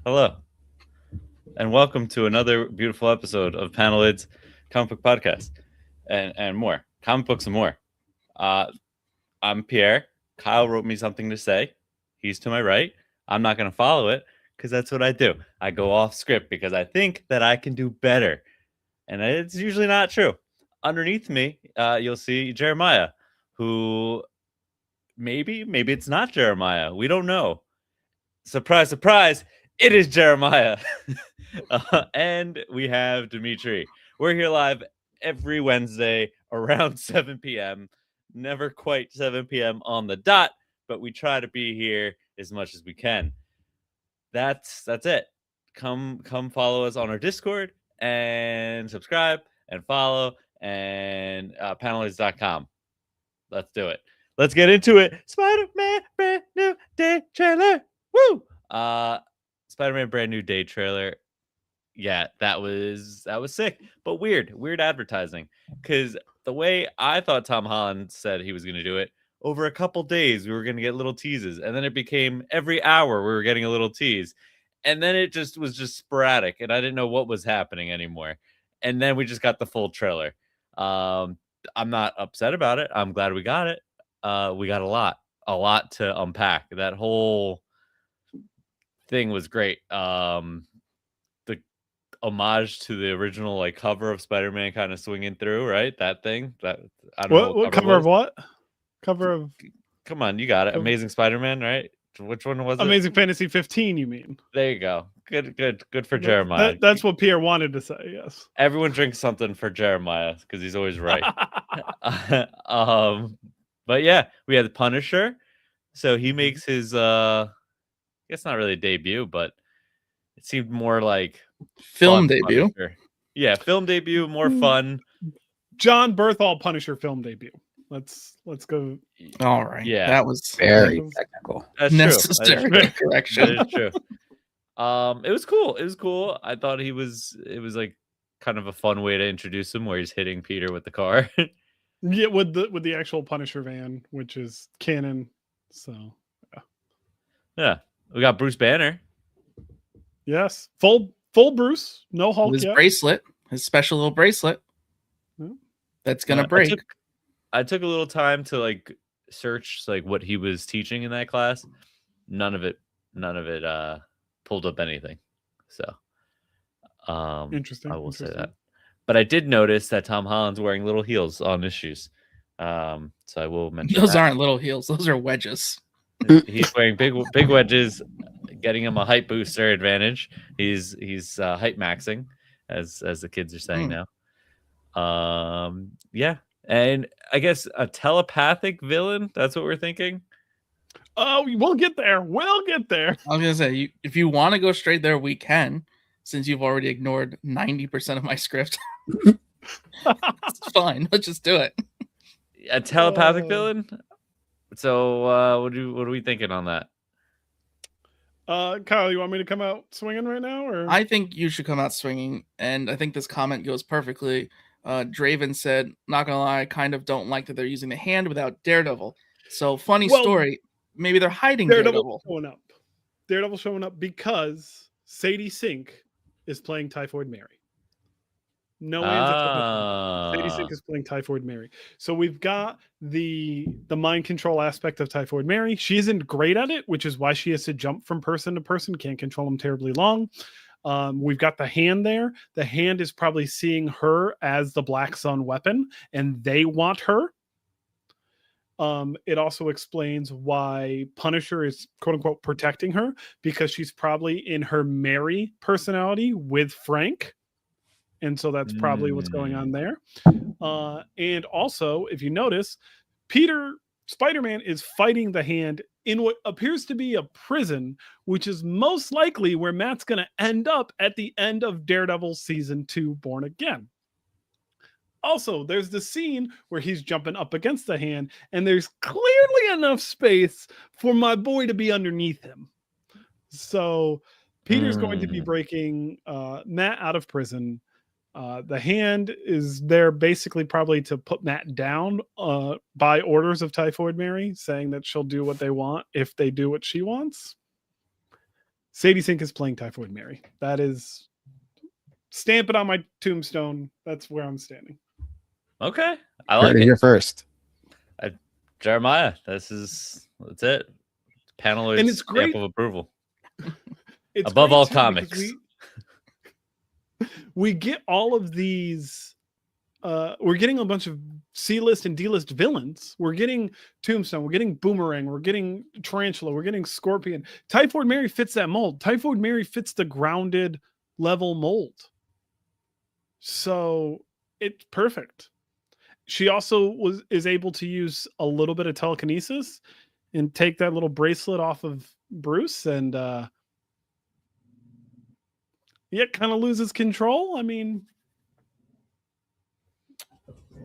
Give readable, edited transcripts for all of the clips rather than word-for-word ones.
Hello, and welcome to another beautiful episode of Paneloids Comic Book Podcast and more. Comic books and more. I'm Pierre. Kyle wrote me something to say. He's to my right. I'm not going to follow it because that's what I do. I go off script because I think that I can do better. And it's usually not true. Underneath me, you'll see Jeremiah, who maybe it's not Jeremiah. We don't know. Surprise, surprise, it is Jeremiah. And we have Dimitri. We're here live every Wednesday around 7 p.m. Never quite 7 p.m. on the dot, but we try to be here as much as we can. That's it. Come follow us on our Discord and subscribe and follow and Paneloids.com. Let's do it. Let's get into it. Spider-Man brand new day trailer. Woo! Spider-Man brand new day trailer. Yeah, that was sick, but weird advertising. Because the way I thought Tom Holland said he was going to do it, over a couple days we were going to get little teases, and then it became every hour we were getting a little tease, and then it just was sporadic, and I didn't know what was happening anymore. And then we just got the full trailer. I'm not upset about it. I'm glad we got it. We got a lot to unpack. That whole thing was great. The homage to the original like cover of Spider-Man kind of swinging through, right? That thing. That I don't know what cover of what? Cover of Come on, you got it. Amazing Spider-Man, right? Which one was it? Amazing Fantasy 15, you mean? There you go. Good for Jeremiah. That's what Pierre wanted to say, yes. Everyone drinks something for Jeremiah because he's always right. But yeah, we had the Punisher. So he makes his I guess not really debut, but it seemed more like film debut. Punisher. Yeah, film debut, more fun. John Berthal Punisher film debut. Let's go. All right. Yeah, that was very technical. That's necessary correction. That is true. It was cool. It was cool. I thought it was like kind of a fun way to introduce him, where he's hitting Peter with the car. Yeah, with the actual Punisher van, which is canon. So yeah, we got Bruce Banner. Yes, full Bruce, no Hulk. His yet. bracelet, his special little bracelet. That's gonna break. I took a little time to like search like what he was teaching in that class. None of it pulled up anything. So interesting. I will say that. But I did notice that Tom Holland's wearing little heels on his shoes. So I will mention those that. aren't little heels, those are wedges. He's wearing big wedges, getting him a height booster advantage. He's height maxing, as the kids are saying now. Yeah. And I guess a telepathic villain, that's what we're thinking. Oh, we'll get there. I was gonna say, if you want to go straight there, we can, since you've already ignored 90% of my script. It's fine. Let's just do it. A telepathic villain? So what are we thinking on that? Kyle, you want me to come out swinging right now? Or I think you should come out swinging, and I think this comment goes perfectly. Draven said, not gonna lie, I kind of don't like that they're using the hand without Daredevil. So funny story. Maybe they're hiding Daredevil. Daredevil showing up because Sadie Sink is playing Typhoid Mary. No answer. Sadie Sink is playing Typhoid Mary. So we've got the mind control aspect of Typhoid Mary. She isn't great at it, which is why she has to jump from person to person. Can't control them terribly long. We've got the hand there. The hand is probably seeing her as the Black Sun weapon, and they want her. It also explains why Punisher is quote unquote protecting her, because she's probably in her Mary personality with Frank. And so that's probably what's going on there. And also, if you notice, Spider-Man is fighting the hand in what appears to be a prison, which is most likely where Matt's going to end up at the end of Daredevil Season 2 Born Again. Also, there's the scene where he's jumping up against the hand, and there's clearly enough space for my boy to be underneath him. So Peter's going to be breaking Matt out of prison. The hand is there basically probably to put Matt down by orders of Typhoid Mary, saying that she'll do what they want if they do what she wants. Sadie Sink is playing Typhoid Mary. That is, stamp it on my tombstone. That's where I'm standing. Okay, I like Heard it it. here first. Jeremiah, that's it. Paneloids And it's stamp great. of approval. It's Above great all too, comics. because we get all of these. We're getting a bunch of C-list and D-list villains. We're getting Tombstone. We're getting Boomerang. We're getting Tarantula. We're getting Scorpion. Typhoid Mary fits that mold. Typhoid Mary fits the grounded level mold. So it's perfect. She also is able to use a little bit of telekinesis and take that little bracelet off of Bruce, and yet kind of loses control. I mean,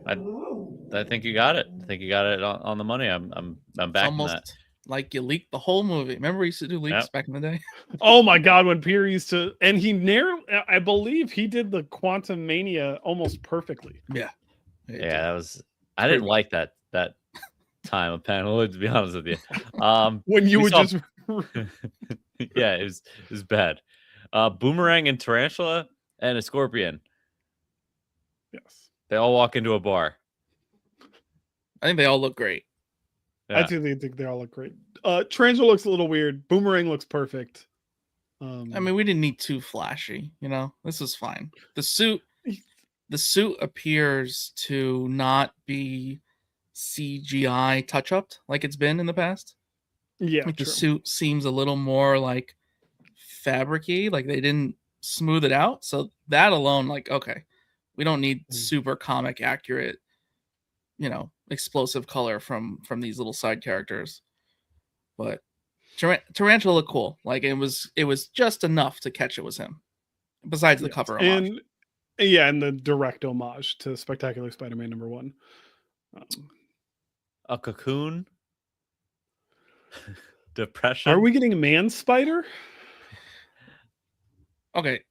I think you got it. I think you got it on the money. I'm back. Almost That. like you leaked the whole movie. Remember we used to do leaks back in the day? oh my God, when Pierre used to, and he I believe he did the Quantum Mania almost perfectly. Yeah. Yeah, that was. I didn't like that time of Paneloids, to be honest with you. When you would just yeah, it was bad. Boomerang and Tarantula and a Scorpion. yes, They all walk into a bar. I think they all look great. Yeah. I do think they all look great. Tarantula looks a little weird. Boomerang looks perfect. I mean, we didn't need too flashy, you know. This was fine. The suit appears to not be CGI touch-upped like it's been in the past. Yeah, like the true. suit seems a little more like fabric-y, like they didn't smooth it out. So that alone, like, okay, we don't need super comic accurate, you know, explosive color from these little side characters. But Tarantula looked cool. Like it was just enough to catch it was him. Besides the cover homage. And the direct homage to Spectacular Spider-Man #1. A Cocoon. Depression. Are we getting a Man Spider? Okay,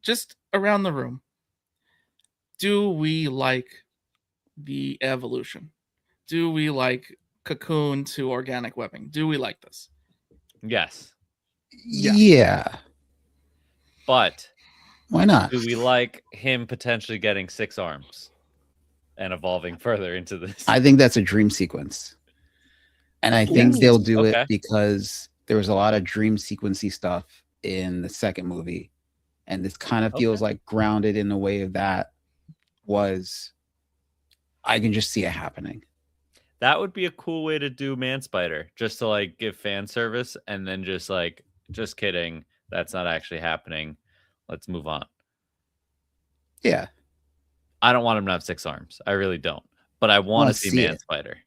just around the room. Do we like the evolution? Do we like Cocoon to organic webbing? Do we like this? Yes. Yeah. But why not? Do we like him potentially getting 6 arms and evolving further into this? I think that's a dream sequence. And I think they'll do it because there was a lot of dream sequency stuff in the second movie. And this kind of feels like grounded in the way of that was. I can just see it happening. That would be a cool way to do Man Spider, just to like give fan service and then just like, just kidding. That's not actually happening. Let's move on. Yeah. I don't want him to have 6 arms. I really don't. But I want to see Man Spider.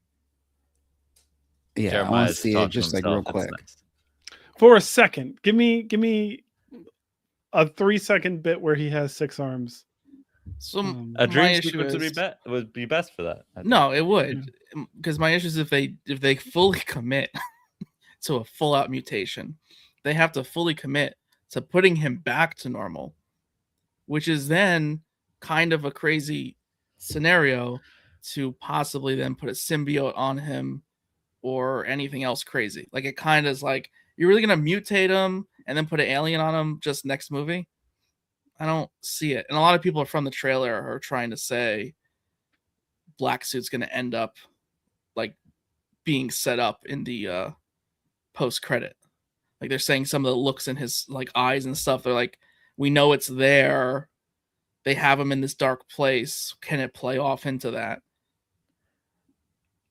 Yeah, Jeremiah's I want to see it just like real quick. Nice. For a second. Give me a 3-second bit where he has 6 arms. So a dream sequence would be best for that. No, it would. Because my issue is if they fully commit to a full out mutation, they have to fully commit to putting him back to normal, which is then kind of a crazy scenario to possibly then put a symbiote on him or anything else crazy. Like it kind of is like, you're really going to mutate him and then put an alien on him just next movie? I don't see it. And a lot of people from the trailer are trying to say Black Suit's going to end up like being set up in the post credit. Like they're saying some of the looks in his like eyes and stuff. They're like, we know it's there. They have him in this dark place. Can it play off into that?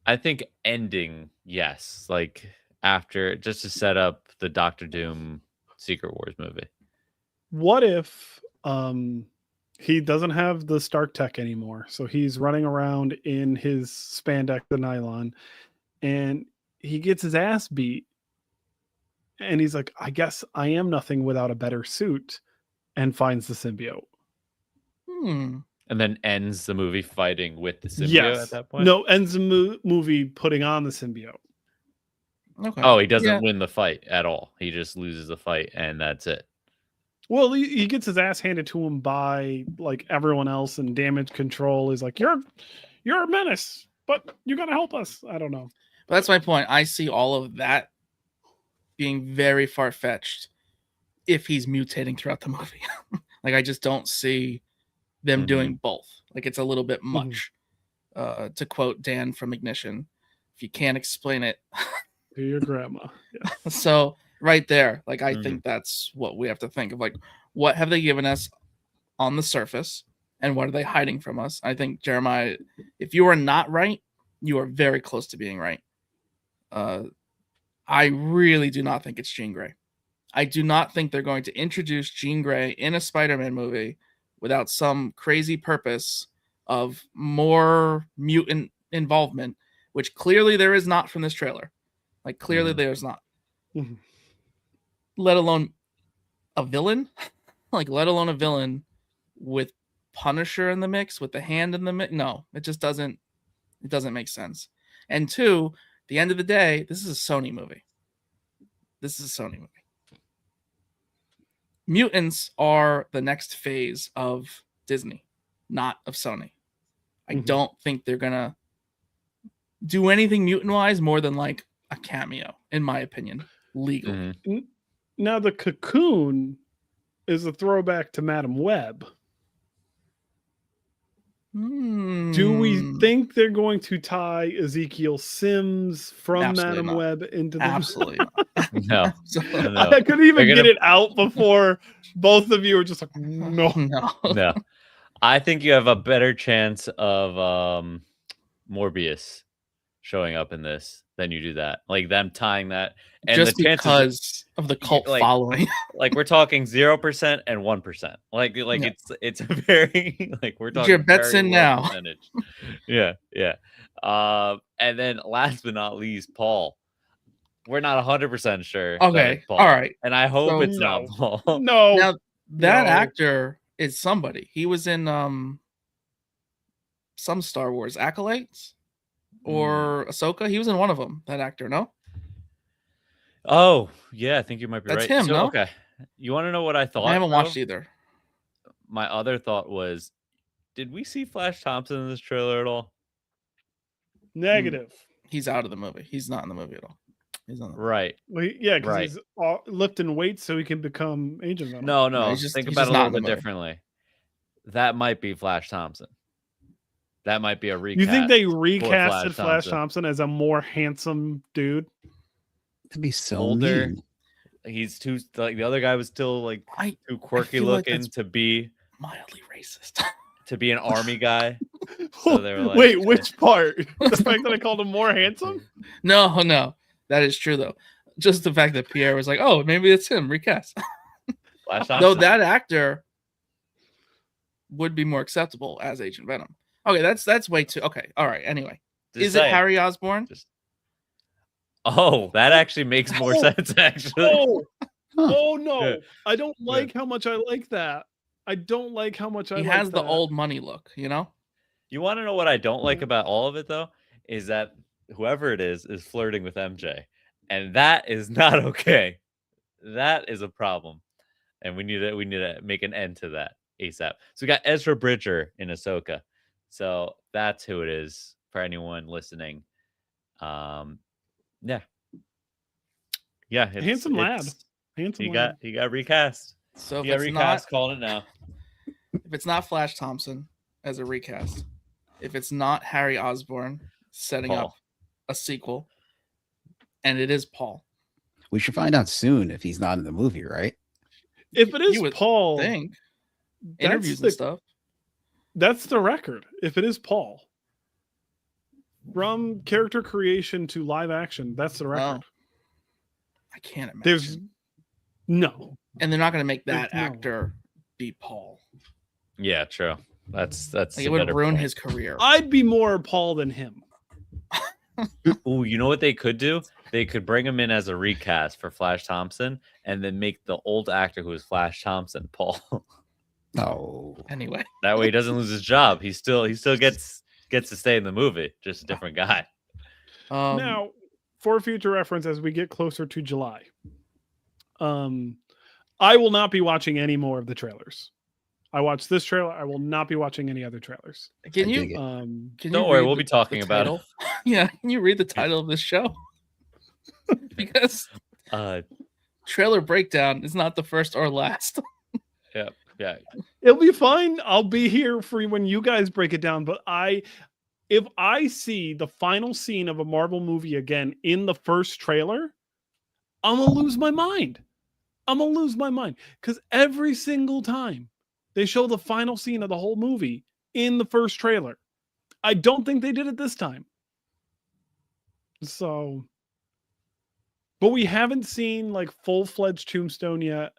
I think ending, yes. Like after, just to set up the Doctor Doom Secret Wars movie. What if he doesn't have the Stark tech anymore? So he's running around in his spandex and nylon and he gets his ass beat. And he's like, I guess I am nothing without a better suit, and finds the symbiote. And then ends the movie fighting with the symbiote at that point? No, ends the movie putting on the symbiote. Okay. Oh, he doesn't win the fight at all. He just loses the fight, and that's it. Well, he gets his ass handed to him by like everyone else, and Damage Control is like, you're a menace, but you gotta help us. I don't know. But that's my point. I see all of that being very far-fetched if he's mutating throughout the movie. Like, I just don't see them doing both. Like, it's a little bit much. To quote Dan from Ignition, if you can't explain it to your grandma. Yeah. So right there, like, I think that's what we have to think of. Like, what have they given us on the surface, and what are they hiding from us? I think, Jeremiah, if you are not right, you are very close to being right. I really do not think it's Jean Grey. I do not think they're going to introduce Jean Grey in a Spider-Man movie without some crazy purpose of more mutant involvement, which clearly there is not from this trailer. Like, clearly there's not. Let alone a villain. Like, let alone a villain with Punisher in the mix, with the Hand in the mix. No, it just doesn't make sense. And two, at the end of the day, this is a Sony movie. Mutants are the next phase of Disney, not of Sony. I don't think they're gonna do anything mutant-wise more than like a cameo, in my opinion, legally. Now, the Cocoon is a throwback to Madam Web. Do we think they're going to tie Ezekiel Sims from Absolutely Madam Web into the... Absolutely No. I couldn't even get it out before both of you were just like, no. No. I think you have a better chance of Morbius showing up in this than you do that. Like, them tying that. And just the chances because of the cult following. Like, we're talking 0% and 1%. Like it's a very, like, we're talking your bets in now. Percentage. Yeah. And then last but not least, Paul. We're not 100% sure. Okay. Paul. All right. And I hope it's not Paul. No. Now, that actor is somebody. He was in some Star Wars Acolytes or Ahsoka. He was in one of them. That actor, no? Oh, yeah, I think you might be That's right. him, no? Okay. You want to know what I thought? I haven't watched either. My other thought was, did we see Flash Thompson in this trailer at all? Negative. He's out of the movie. He's not in the movie at all. He's on the Right. Well, yeah, because he's lifting weights so he can become Agent Venom. No. Think about it a little bit differently. That might be Flash Thompson. That might be a recast. You think they recasted Flash Thompson as a more handsome dude? That'd be so older. mean. He's too, like, the other guy was still like too quirky looking to be mildly racist. To be an army guy. So they were like, wait, which part? The fact that I called him more handsome? No. That is true, though. Just the fact that Pierre was like, oh, maybe it's him, recast. Though that actor would be more acceptable as Agent Venom. Okay, that's way too... Okay, all right, anyway. Is it Harry Osborn? Oh, that actually makes more sense, actually. Oh no. Yeah. I don't like how much I like that. I don't like how much I like that. He has the old money look, you know? You want to know what I don't like about all of it, though? Is that whoever it is flirting with MJ. And that is not okay. That is a problem. And we need to make an end to that ASAP. So we got Ezra Bridger in Ahsoka. So that's who it is for anyone listening. Yeah. Handsome lad. He got recast. So he got recast, calling it now. If it's not Flash Thompson as a recast, if it's not Harry Osborn setting up a sequel, and it is Paul. We should find out soon if he's not in the movie, right? If it is Paul, interviews and stuff. That's the record. If it is Paul, from character creation to live action, that's the record. I can't imagine. There's no, and they're not going to make that actor be Paul. Yeah, true. That's like it would ruin his career. I'd be more Paul than him. Ooh, you know what they could do? They could bring him in as a recast for Flash Thompson, and then make the old actor who is Flash Thompson Paul. Oh, anyway, that way he doesn't lose his job. He still gets to stay in the movie, just a different guy. Now, for future reference, as we get closer to July, I will not be watching any more of the trailers. I watched this trailer. I will not be watching any other trailers. Can you? Don't worry, we'll be talking about it. Yeah, can you read the title of this show? Because trailer breakdown is not the first or last. Yeah. It'll be fine. I'll be here for when you guys break it down. But if I see the final scene of a Marvel movie again in the first trailer, I'm gonna lose my mind. Because every single time they show the final scene of the whole movie in the first trailer, I don't think they did it this time. So, but we haven't seen like full-fledged Tombstone yet.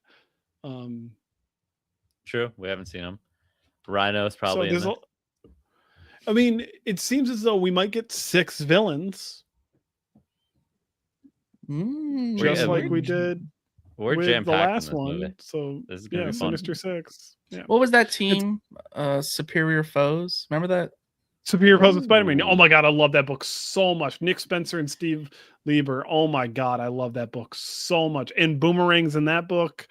True, we haven't seen him. Rhino's probably in there. I mean, it seems as though we might get 6 villains. Just like we did with the last one. Movie. So this is gonna be fun. Sinister Six. Yeah. What was that team? Superior Foes. Remember that? Superior Foes with Spider-Man. Oh my god, I love that book so much. Nick Spencer and Steve Lieber. Oh my god, I love that book so much. And Boomerang's in that book.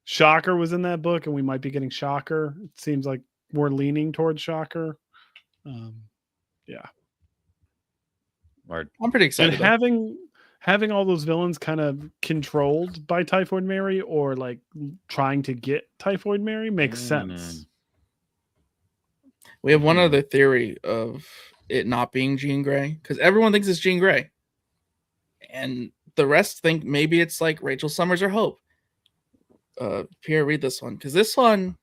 Shocker was in that book, and we might be getting Shocker. It seems like we're leaning towards Shocker. Yeah. I'm pretty excited. And having all those villains kind of controlled by Typhoid Mary, or like trying to get Typhoid Mary, makes sense. We have one other theory of it not being Jean Grey, because everyone thinks it's Jean Grey, and the rest think maybe it's like Rachel Summers or Hope. Pierre, read this one, because this one.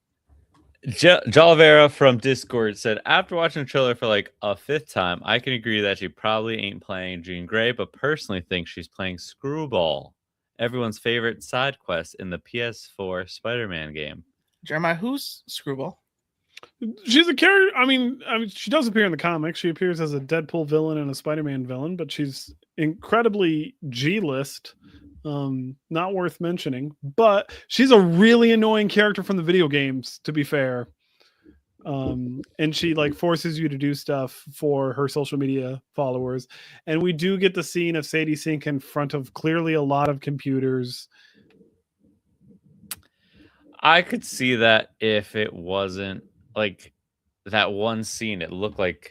Jalavera from Discord said, after watching the trailer for like a 5th time, I can agree that she probably ain't playing Jean Grey, but personally think she's playing Screwball, everyone's favorite side quest in the PS4 Spider-Man game. Jeremiah, who's Screwball? She's a character. I mean, she does appear in the comics. She appears as a Deadpool villain and a Spider-Man villain, but she's incredibly G-list. Not worth mentioning, but she's a really annoying character from the video games, to be fair. And she like forces you to do stuff for her social media followers. And we do get the scene of Sadie Sink in front of clearly a lot of computers. I could see that if it wasn't like that one scene. It looked like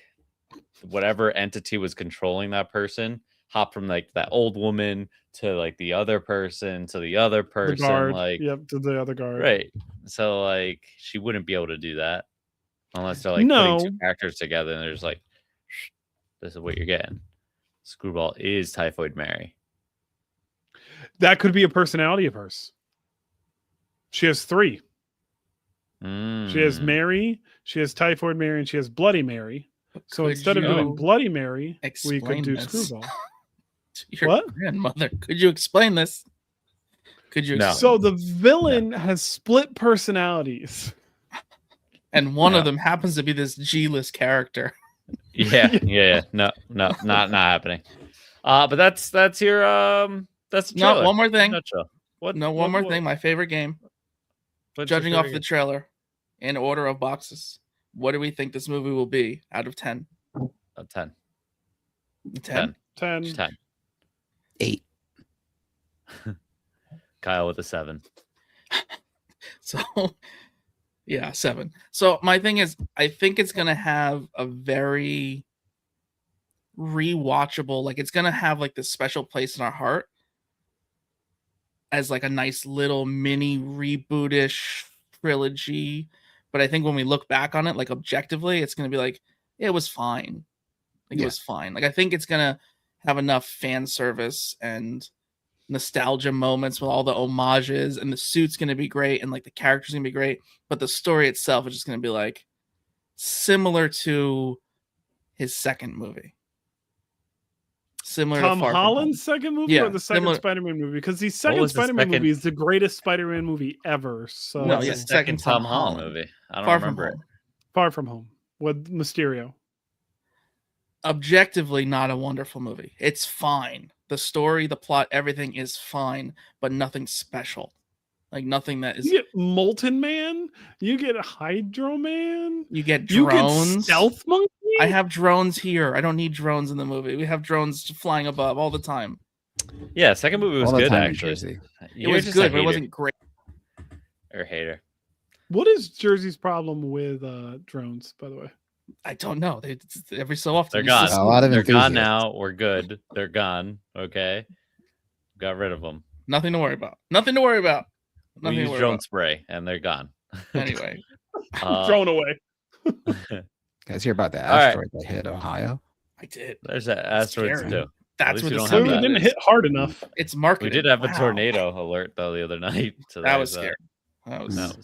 whatever entity was controlling that person hopped from like that old woman to like the other person to the other person, the guard. like to the other guard, right? So like she wouldn't be able to do that unless they're like putting 2 characters together and they're just like, this is what you're getting. Screwball is Typhoid Mary. That could be a personality of hers. She has 3. She has Mary, she has Typhoid Mary, and she has Bloody Mary. So instead of doing Bloody Mary, we could do Screwball. Your grandmother. Could you explain this? Could you? So the villain has split personalities, and one of them happens to be this G-list character. Yeah. No, not happening. But that's your that's no. One more thing. What? No, one more thing. My favorite game. Judging off the trailer, in order of boxes, what do we think this movie will be out of 10? 10. 10. 10. 8. Kyle with a 7. So, yeah, 7. So my thing is, I think it's gonna have a very rewatchable, like it's gonna have like this special place in our heart as like a nice little mini rebootish trilogy. But I think when we look back on it, like objectively, it's gonna be like, it was fine. Like it was fine. Like I think it's gonna have enough fan service and nostalgia moments with all the homages, and the suit's gonna be great, and like the characters gonna be great, but the story itself is just gonna be like similar to his second movie. Similar Tom to Holland's second movie, or the second Spider-Man movie? Because the second Spider-Man movie is the greatest Spider-Man movie ever. So no, yes, second Tom Holland movie. I don't remember it. Far From Home with Mysterio. Objectively, not a wonderful movie. It's fine. The story, the plot, everything is fine, but nothing special. Like nothing that is. You get Molten Man. You get Hydro Man. You get drones. You get Stealth Monkey. I have drones here. I don't need drones in the movie. We have drones flying above all the time. Yeah, second movie was good actually. It was good, but it wasn't great. Or hater. What is Jersey's problem with drones, by the way? I don't know. They every so often they're gone. A lot of they're gone now. We're good. They're gone. Okay. Got rid of them. Nothing to worry about. Nothing to worry about. We use drone spray, and they're gone. Anyway, thrown away. Guys, hear about the asteroid that hit Ohio? I did. There's asteroids too. That's what don't Clearly didn't hit hard enough. It's marketed. We did have a tornado alert though the other night. So that was scary. That was scary.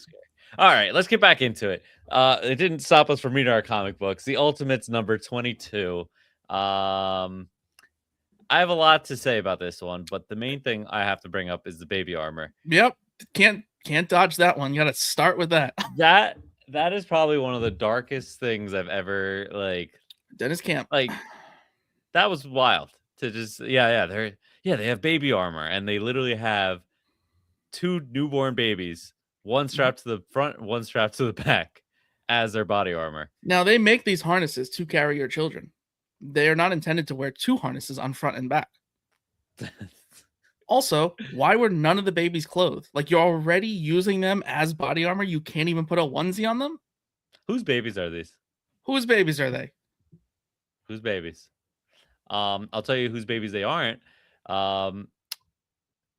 All right, let's get back into it. It didn't stop us from reading our comic books. The Ultimates number 22. I have a lot to say about this one, but the main thing I have to bring up is the baby armor. Yep. Can't dodge that one. You got to start with that. That is probably one of the darkest things I've ever Dennis Camp. That was wild to just they have baby armor, and they literally have 2 newborn babies, one strapped to the front, one strapped to the back as their body armor. Now they make these harnesses to carry your children. They are not intended to wear 2 harnesses on front and back. Also, why were none of the babies clothed? Like, you're already using them as body armor. You can't even put a onesie on them? Whose babies are these? Whose babies are they? Whose babies? I'll tell you whose babies they aren't.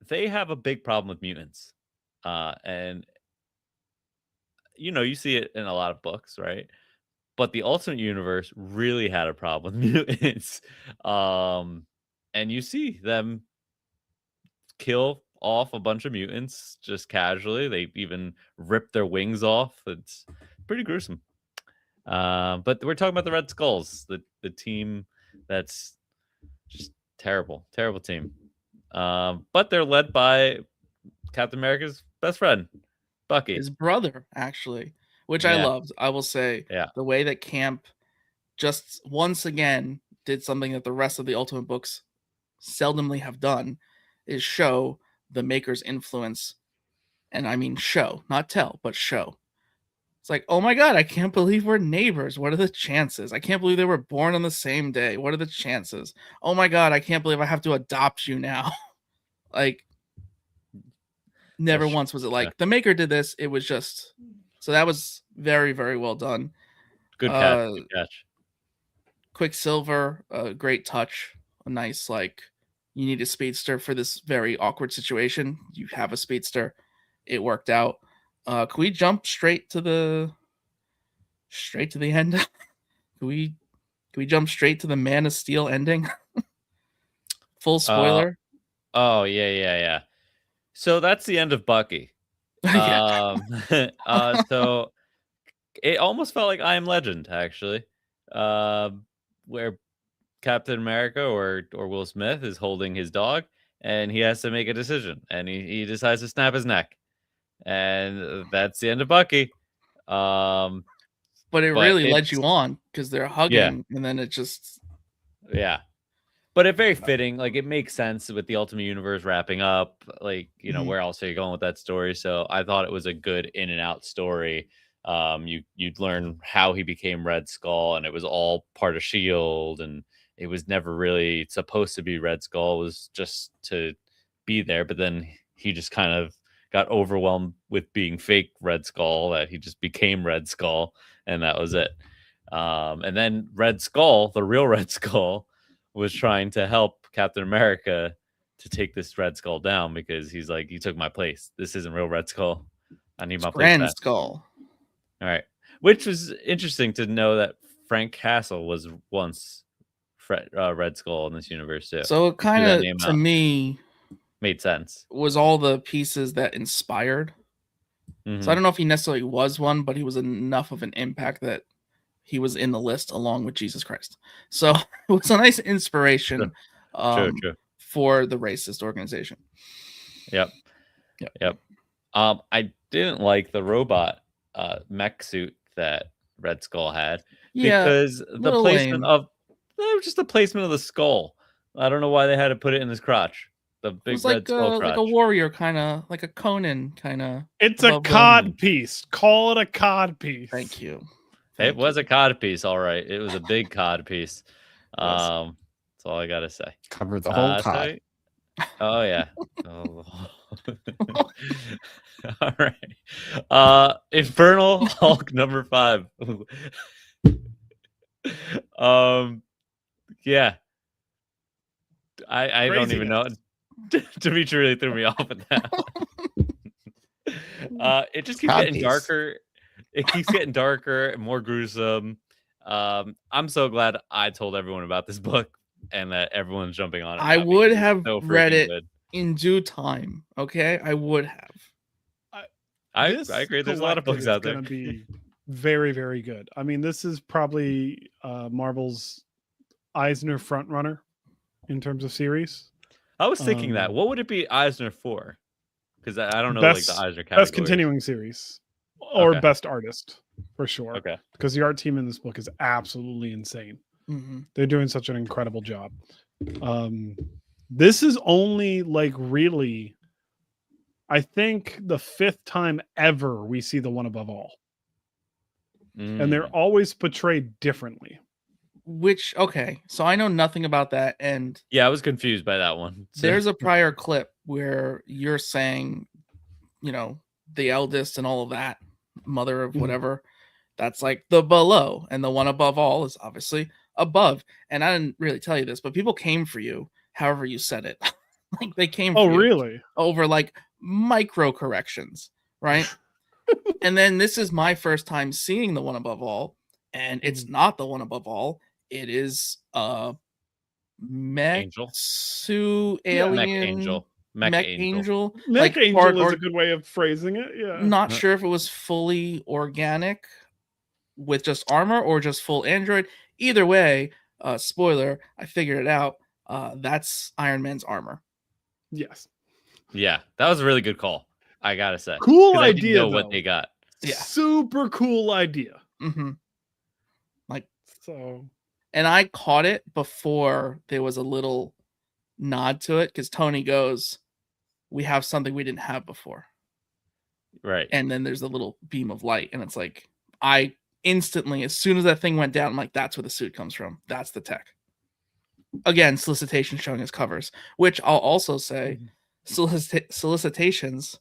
They have a big problem with mutants. And, you see it in a lot of books, right? But the Ultimate Universe really had a problem with mutants. And you see them kill off a bunch of mutants just casually. They even rip their wings off. It's pretty gruesome. But we're talking about the Red Skulls, the team that's just terrible team. But they're led by Captain America's best friend, Bucky. His brother, actually, which I loved. I will say the way that Camp just once again did something that the rest of the Ultimate books seldomly have done, is show the maker's influence. And I mean show, not tell, but show. It's like, oh my God, I can't believe we're neighbors. What are the chances? I can't believe they were born on the same day. What are the chances? Oh my God, I can't believe I have to adopt you now. Never once was it like, the maker did this. It was just, so that was very, very well done. Good catch. Quicksilver, a great touch. A nice, you need a speedster for this very awkward situation. You have a speedster. It worked out. Can we jump straight to the end? Can we jump straight to the Man of Steel ending? Full spoiler. Yeah. So that's the end of Bucky. So it almost felt like I Am Legend, actually, where Captain America or Will Smith is holding his dog, and he has to make a decision, and he decides to snap his neck, and that's the end of Bucky. But it really led you on because they're hugging, and then it just But it's very fitting. It makes sense with the Ultimate Universe wrapping up. Where else are you going with that story? So I thought it was a good in and out story. You'd learn how he became Red Skull, and it was all part of S.H.I.E.L.D., and it was never really supposed to be Red Skull. It was just to be there. But then he just kind of got overwhelmed with being fake Red Skull that he just became Red Skull, and that was it. And then Red Skull, the real Red Skull, was trying to help Captain America to take this Red Skull down because he's like, you took my place. This isn't real Red Skull. I need my place Grand back. Skull. All right. Which was interesting to know that Frank Castle was once Red Skull in this universe too. So it kind of, to me, made sense. Was all the pieces that inspired. Mm-hmm. So I don't know if he necessarily was one, but he was enough of an impact that he was in the list along with Jesus Christ. So it was a nice inspiration true. For the racist organization. Yep. I didn't like the robot mech suit that Red Skull had because the placement of just the placement of the skull. I don't know why they had to put it in his crotch. The big red skull crotch. Like a warrior kind of, like a Conan kind of. It's a cod piece. Call it a cod piece. Thank you. It was a cod piece, all right. It was a big cod piece. That's all I gotta say. Covered the whole cod. Oh yeah. All right. Infernal Hulk number 5. Yeah. I don't even know. Dimitri really threw me off with that. It just keeps getting darker. It keeps getting darker and more gruesome. I'm so glad I told everyone about this book and that everyone's jumping on it. I would have read it in due time. Okay, I would have. I agree. There's a lot of books out there. Going to be very, very good. I mean, this is probably Marvel's Eisner frontrunner in terms of series. I was thinking that. What would it be Eisner for? Because I don't know best, like the Eisner category. Best continuing series or best artist for sure. Okay. Because the art team in this book is absolutely insane. Mm-hmm. They're doing such an incredible job. This is only like really, I think, the 5th time ever we see the One Above All. And they're always portrayed differently. Which, okay, so I know nothing about that. And yeah, I was confused by that one. So. There's a prior clip where you're saying, you know, the eldest and all of that, mother of whatever, that's like the below. And the one above all is obviously above. And I didn't really tell you this, but people came for you, however you said it. Like they came for you really? Over like micro corrections, right? And then this is my first time seeing the one above all, and it's not the one above all. It is mech angel. Alien mech angel. Mech angel is a good way of phrasing it. Yeah. Not sure if it was fully organic with just armor or just full android. Either way, spoiler, I figured it out. That's Iron Man's armor. Yes. Yeah, that was a really good call. I gotta say, cool idea. I didn't know what they got. Yeah, super cool idea. Mm-hmm. Like so, and I caught it before there was a little nod to it because Tony goes, "We have something we didn't have before." Right. And then there's a little beam of light, and it's like I instantly, as soon as that thing went down, I'm like, "That's where the suit comes from. That's the tech." Again, solicitation showing his covers, which I'll also say, solicitations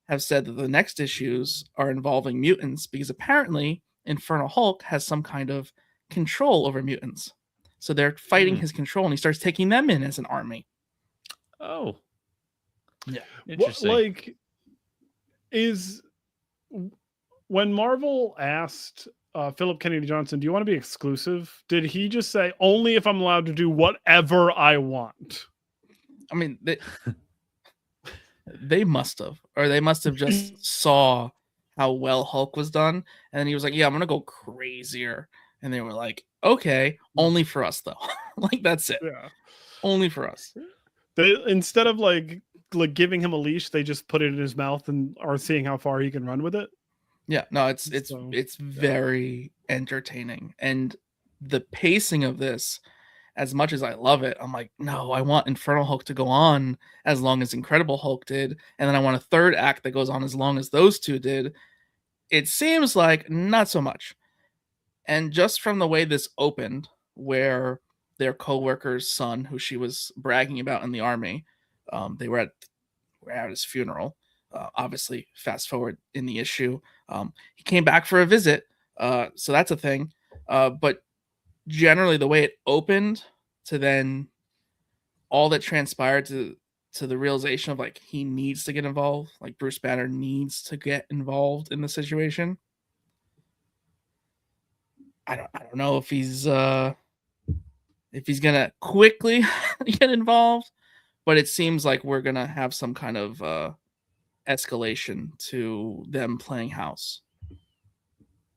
have said that the next issues are involving mutants because apparently Infernal Hulk has some kind of control over mutants. So they're fighting his control and he starts taking them in as an army. Oh. Yeah. Interesting. Like, when Marvel asked Philip Kennedy Johnson, do you want to be exclusive? Did he just say, only if I'm allowed to do whatever I want? I mean, they must have, or they must have just saw how well Hulk was done. And then he was like, yeah, I'm going to go crazier. And they were like, okay, only for us though. Like, that's it. Yeah. Only for us. They, instead of like giving him a leash, they just put it in his mouth and are seeing how far he can run with it. Yeah, no, it's very entertaining. And the pacing of this, as much as I love it, I'm like, no, I want Infernal Hulk to go on as long as Incredible Hulk did. And then I want a third act that goes on as long as those two did. It seems like not so much. And just from the way this opened, where their co-worker's son, who she was bragging about in the army, they were at his funeral. Obviously, fast forward in the issue, he came back for a visit. So that's a thing. But generally the way it opened to then all that transpired to the realization of like he needs to get involved, like Bruce Banner needs to get involved in the situation. I don't know if he's gonna quickly get involved, but it seems like we're gonna have some kind of escalation to them playing house,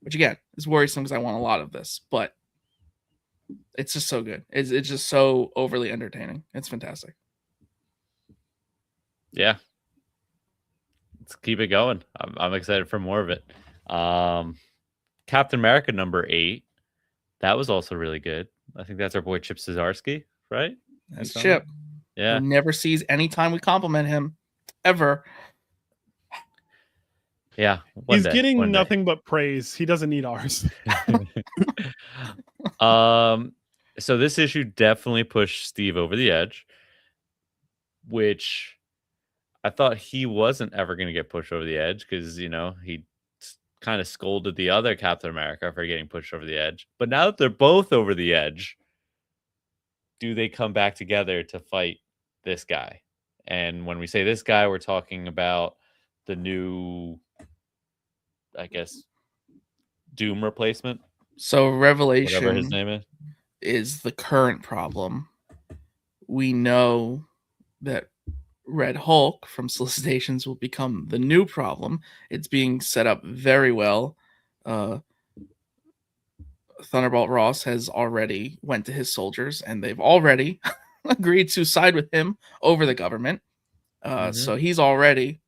which again is worrisome because I want a lot of this, but it's just so good. It's just so overly entertaining. It's fantastic. Yeah. Let's keep it going. I'm excited for more of it. Captain America #8. That was also really good. I think that's our boy Chip Zdarsky, right? That's Chip. Yeah. He never sees any time we compliment him, ever. Yeah. He's getting nothing but praise. He doesn't need ours. So this issue definitely pushed Steve over the edge, which I thought he wasn't ever going to get pushed over the edge because, you know, he kind of scolded the other Captain America for getting pushed over the edge. But now that they're both over the edge, do they come back together to fight this guy? And when we say this guy, we're talking about the new, I guess, Doom replacement. So Whatever his Revelation name is the current problem. We know that Red Hulk from solicitations will become the new problem. It's being set up very well. Thunderbolt Ross has already went to his soldiers, and they've already agreed to side with him over the government. So he's already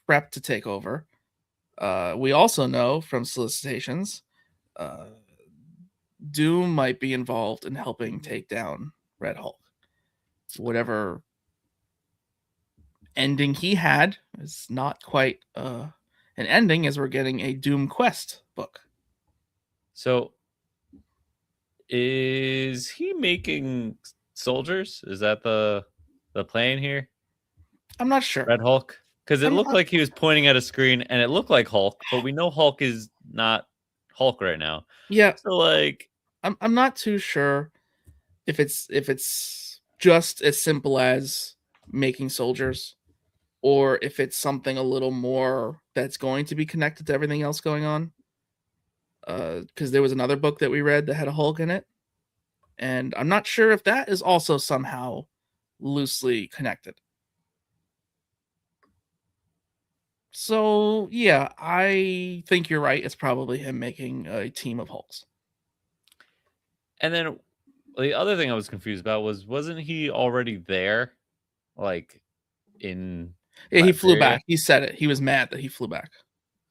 prepped to take over. We also know from solicitations, Doom might be involved in helping take down Red Hulk. Whatever ending he had is not quite an ending, as we're getting a Doom Quest book. So is he making soldiers? Is that the plan here? I'm not sure. Red Hulk? Because it looked like he was pointing at a screen and it looked like Hulk, but we know Hulk is not Hulk right now. Yeah. So like I'm not too sure if it's just as simple as making soldiers, or if it's something a little more that's going to be connected to everything else going on. Because there was another book that we read that had a Hulk in it, and I'm not sure if that is also somehow loosely connected. So yeah, I think you're right. It's probably him making a team of Hulks. And then the other thing I was confused about wasn't he already there? Like in Yeah, he flew back. He said it. He was mad that he flew back.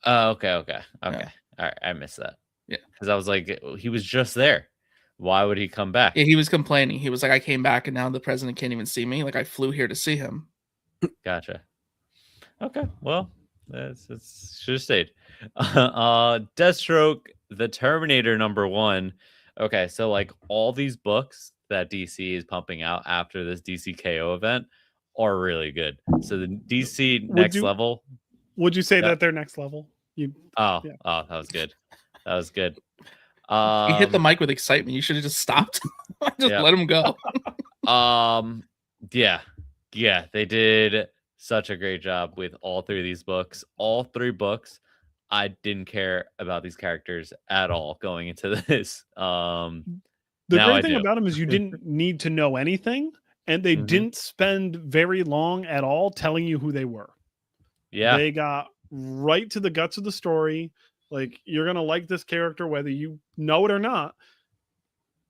Oh, okay. Yeah. All right, I missed that. Yeah. Because I was like, he was just there. Why would he come back? Yeah, he was complaining. He was like, I came back and now the president can't even see me. Like, I flew here to see him. Gotcha. Okay, well, that's should have stayed. Deathstroke, the Terminator #1. Okay, so like all these books that DC is pumping out after this DC KO event are really good. So the DC next level. Would you say that they're next level? Oh, that was good. That was good. He hit the mic with excitement. You should have just stopped. Let him go. Yeah, they did such a great job with all three of these books. All three books, I didn't care about these characters at all going into this. The great thing about them is you didn't need to know anything, and they didn't spend very long at all telling you who they were. Yeah. They got right to the guts of the story. Like, you're going to like this character whether you know it or not.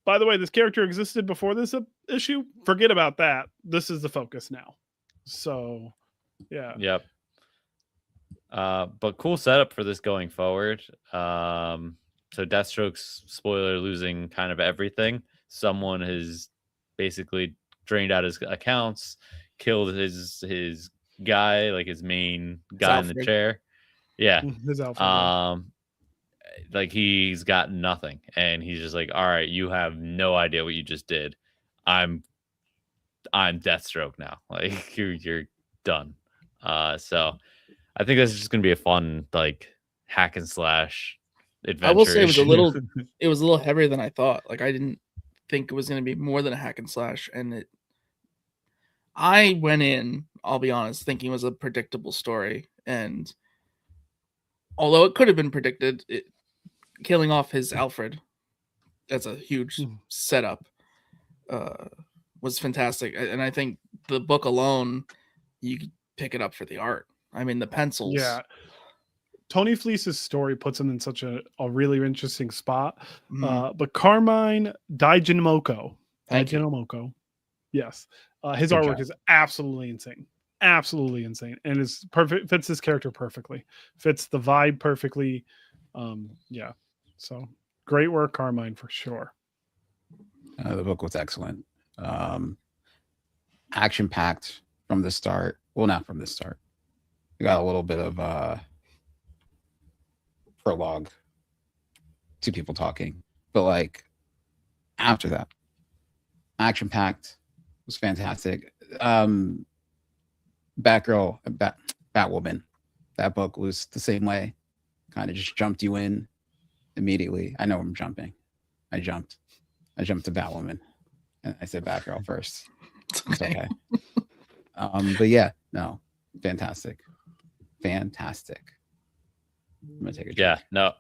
By the way, this character existed before this issue. Forget about that. This is the focus now. So, yeah. Yep. But cool setup for this going forward. So Deathstroke's, spoiler, losing kind of everything. Someone has basically drained out his accounts, killed his guy, like his main guy in the chair. Yeah. His Alfred, like he's got nothing, and he's just like, all right, you have no idea what you just did. I'm Deathstroke now. Like you're done. So I think this is just gonna be a fun like hack and slash adventure. I will say it was a little heavier than I thought. Like, I didn't think it was gonna be more than a hack and slash, and I went in, I'll be honest, thinking it was a predictable story, and although it could have been predicted, killing off his Alfred, that's a huge setup, was fantastic. And I think the book alone, you could pick it up for the art. I mean, the pencils. Yeah. Tony Fleece's story puts him in such a really interesting spot. But Carmine Daijinmoko. Yes. His artwork is absolutely insane. Absolutely insane. And it's perfect, fits this character perfectly. Fits the vibe perfectly. Yeah. So great work, Carmine, for sure. The book was excellent. Action packed from the start. Well, not from the start. We got a little bit of prologue, two people talking, but like after that, action packed was fantastic. Batwoman, that book was the same way. Kind of just jumped you in immediately. I know I'm jumping. I jumped to Batwoman, and I said Batgirl first. It's okay. But yeah, no, fantastic. I'm gonna take a drink. Yeah, no,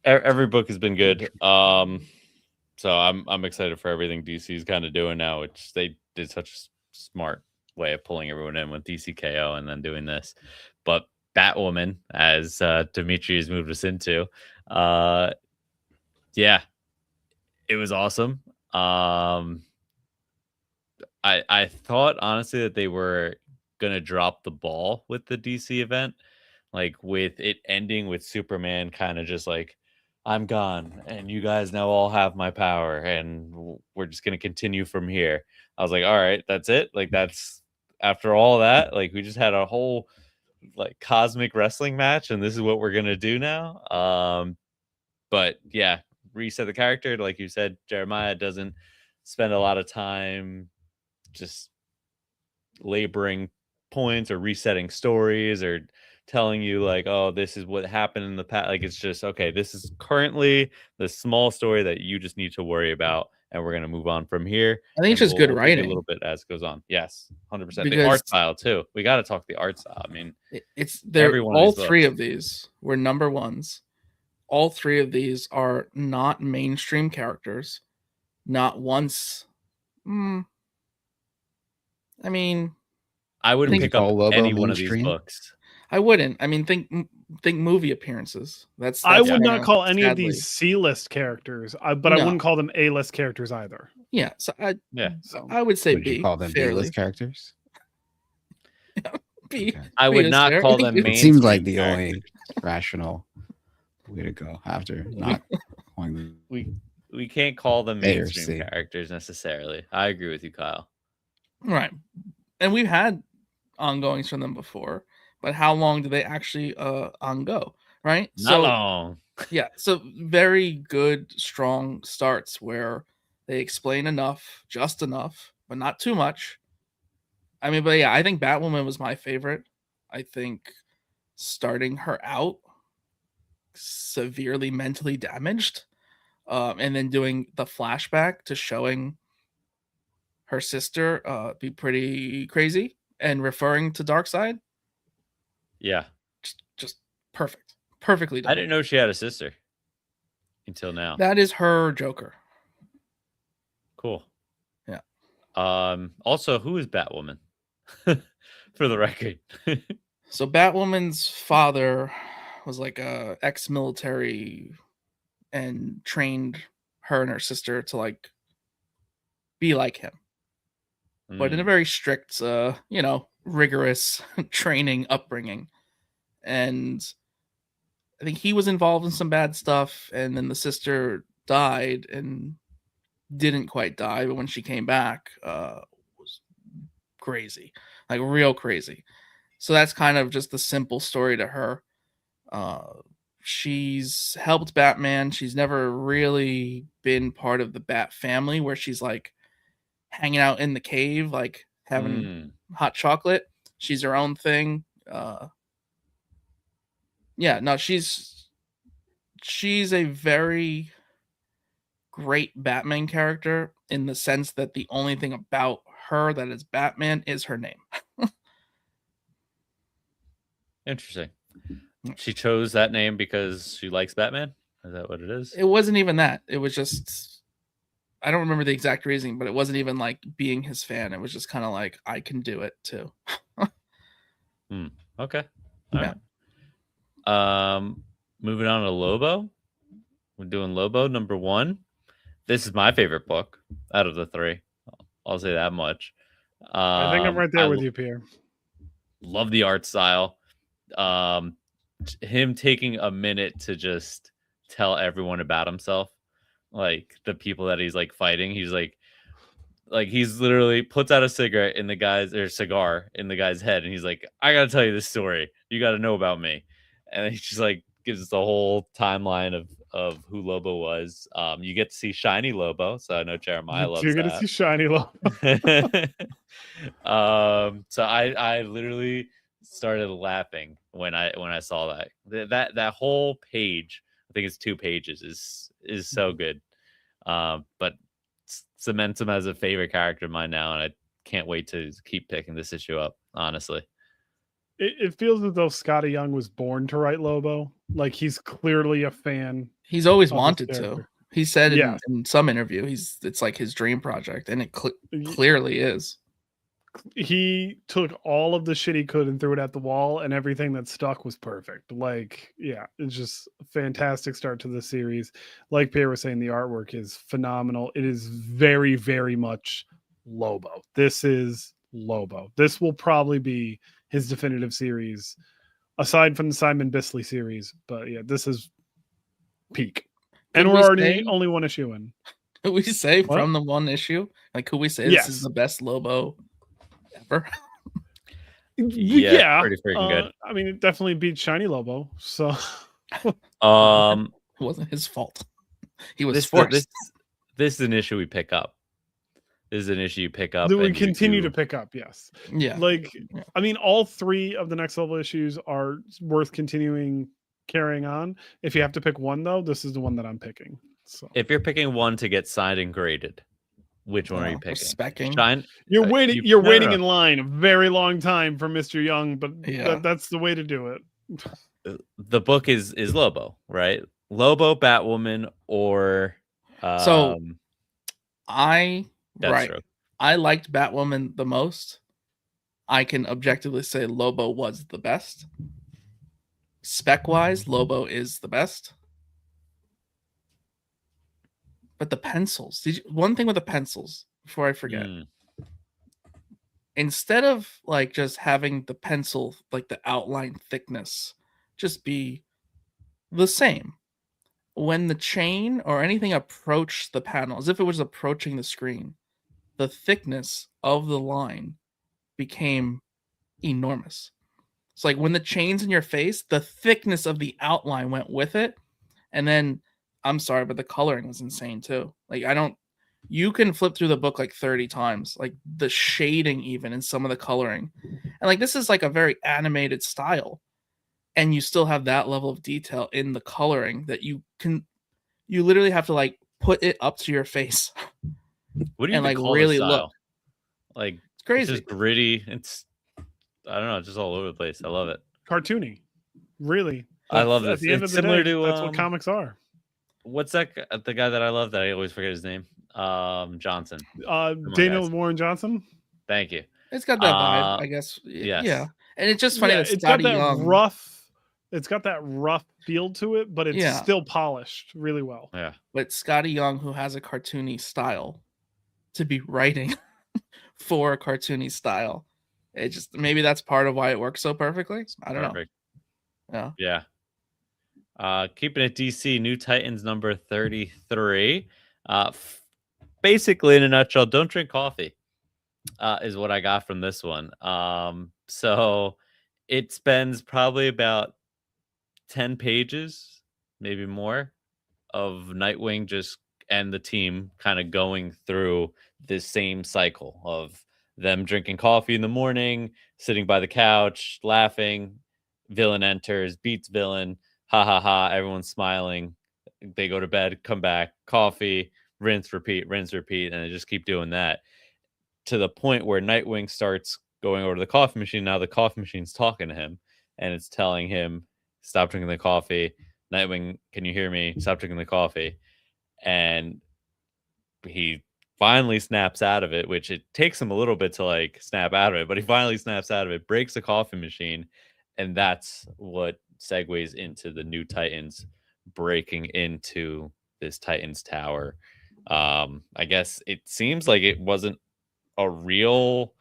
every book has been good. So I'm excited for everything DC's kind of doing now, which they did such a smart way of pulling everyone in with DCKO and then doing this. But Batwoman, as Dimitri has moved us into, yeah, it was awesome. I thought honestly that they were gonna drop the ball with the DC event, like with it ending with Superman kind of just like, I'm gone and you guys now all have my power and we're just gonna continue from here. I was like, all right, that's it. Like that's after all that, like we just had a whole like cosmic wrestling match and this is what we're gonna do now. But yeah, reset the character, like you said, Jeremiah doesn't spend a lot of time just laboring points or resetting stories or telling you like, oh, this is what happened in the past. Like it's just okay, this is currently the small story that you just need to worry about and we're going to move on from here. I think it's just good writing a little bit as it goes on. Yes, 100%. Because the art style too, we got to talk the art style. I mean, it's there. All three books. Of these were number ones. All three of these are not mainstream characters. Not once. I mean, I wouldn't pick up any one of these books. I wouldn't. I mean, think movie appearances. That's I would not call any of these C-list characters, but I wouldn't call them A-list characters either. Yeah, so I would say would you call them B-list characters? B. Okay. I would not call them. It seems like the only rational way to go after not calling them. We can't call them mainstream characters necessarily. I agree with you, Kyle. Right, and we've had ongoings from them before, but how long do they actually ongo? Right, not long. Yeah, so very good, strong starts where they explain enough, just enough, but not too much. I mean, but yeah, I think Batwoman was my favorite. I think starting her out severely mentally damaged, and then doing the flashback to showing her sister be pretty crazy and referring to Darkseid. Yeah, just perfectly done. I didn't know she had a sister until now. That is her Joker. Cool. Yeah. Also, who is Batwoman? For the record. So Batwoman's father was like a ex-military and trained her and her sister to like be like him. But in a very strict, rigorous training upbringing. And I think he was involved in some bad stuff, and then the sister died and didn't quite die, but when she came back, was crazy, like real crazy. So that's kind of just the simple story to her. She's helped Batman. She's never really been part of the Bat family where she's like hanging out in the cave, like having hot chocolate. She's her own thing. She's a very great Batman character in the sense that the only thing about her that is Batman is her name. Interesting. She chose that name because she likes Batman? Is that what it is? It wasn't even that. It was just, I don't remember the exact reason, but it wasn't even like being his fan. It was just kind of like, I can do it too. Okay. All right. Moving on to Lobo. We're doing Lobo number 1. This is my favorite book out of the 3. I'll say that much. I think I'm right there with you, Pierre. Love the art style. Him taking a minute to just tell everyone about himself, like the people that he's like fighting. He's like he's literally puts out a cigarette in the guy's cigar in the guy's head, and he's like, I gotta tell you this story. You gotta know about me. And he just like gives us the whole timeline of who Lobo was. You get to see shiny Lobo, so I know Jeremiah loves that. You're gonna see shiny Lobo. So I literally started laughing when I saw that whole page. I think it's 2 pages is so good. But cements him as a favorite character of mine now, and I can't wait to keep picking this issue up, honestly. It feels as though Scotty Young was born to write Lobo. Like, he's clearly a fan. He's always wanted to. He said Yeah. in some interview, it's like his dream project, and it clearly is. He took all of the shit he could and threw it at the wall, and everything that stuck was perfect. Like, yeah, it's just a fantastic start to the series. Like Pierre was saying, the artwork is phenomenal. It is very, very much Lobo. This is Lobo. This will probably be his definitive series, aside from the Simon Bisley series. But yeah, this is peak. And we're already only one issue in. Could we say from the one issue? Like, could we say this is the best Lobo ever? Yeah, pretty freaking good. I mean, it definitely beat Shiny Lobo. So, it wasn't his fault. He was forced. This is an issue we pick up. This is an issue you pick up. That we continue to pick up. Yes. Yeah. I mean, all 3 of the next level issues are worth carrying on. If you have to pick one, though, this is the one that I'm picking. So, if you're picking one to get signed and graded, which one are you picking? Specking. You're waiting. You're waiting in line a very long time for Mr. Young, but that's the way to do it. The book is Lobo, right? Lobo, Batwoman, or Deathstroke. I liked Batwoman the most. I can objectively say Lobo was the best. Spec-wise, Lobo is the best. But the pencils. One thing with the pencils, before I forget. Instead of like just having the pencil, like the outline thickness, just be the same. When the chain or anything approached the panel, as if it was approaching the screen, the thickness of the line became enormous. It's like when the chain's in your face, the thickness of the outline went with it. And then, I'm sorry, but the coloring was insane too. Like, you can flip through the book like 30 times, like the shading even in some of the coloring. And like, this is like a very animated style. And you still have that level of detail in the coloring that you literally have to like put it up to your face. What do you and like call really this style? Look? Like, it's crazy. It's just gritty. I don't know, just all over the place. I love it. Cartoony, really. I love this. At the end of the day, that's what comics are. What's that? The guy that I love that I always forget his name. Johnson. Daniel Warren Johnson. Thank you. It's got that vibe, I guess. Yes. Yeah, and it's just funny that it's got that Young, rough. It's got that rough feel to it, but it's still polished really well. Yeah. But Scotty Young, who has a cartoony style, to be writing for a cartoony style, it just maybe that's part of why it works so perfectly. I don't know. Yeah. Keeping it DC, New Titans number 33. Basically, in a nutshell, don't drink coffee is what I got from this one. So it spends probably about 10 pages, maybe more, of Nightwing and the team kind of going through this same cycle of them drinking coffee in the morning, sitting by the couch, laughing. Villain enters, beats villain. Ha ha ha. Everyone's smiling. They go to bed, come back, coffee, rinse, repeat, and they just keep doing that to the point where Nightwing starts going over to the coffee machine. Now the coffee machine's talking to him and it's telling him, stop drinking the coffee. Nightwing, can you hear me? Stop drinking the coffee. And he finally snaps out of it, which it takes him a little bit to like snap out of it, but he finally snaps out of it, breaks the coffee machine. And that's what segues into the New Titans breaking into this Titans tower. I guess it seems like it wasn't a real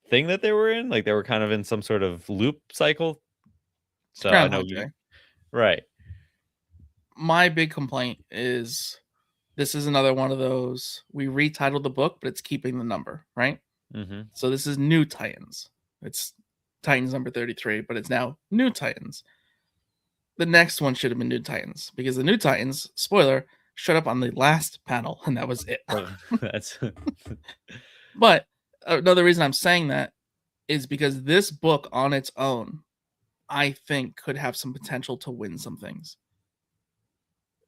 thing that they were in. Like they were kind of in some sort of loop cycle. So I know right. My big complaint is this is another one of those, we retitled the book, but it's keeping the number, right? Mm-hmm. So this is New Titans. It's Titans number 33, but it's now New Titans. The next one should have been New Titans because the New Titans, spoiler, showed up on the last panel and that was it. But another reason I'm saying that is because this book on its own, I think, could have some potential to win some things.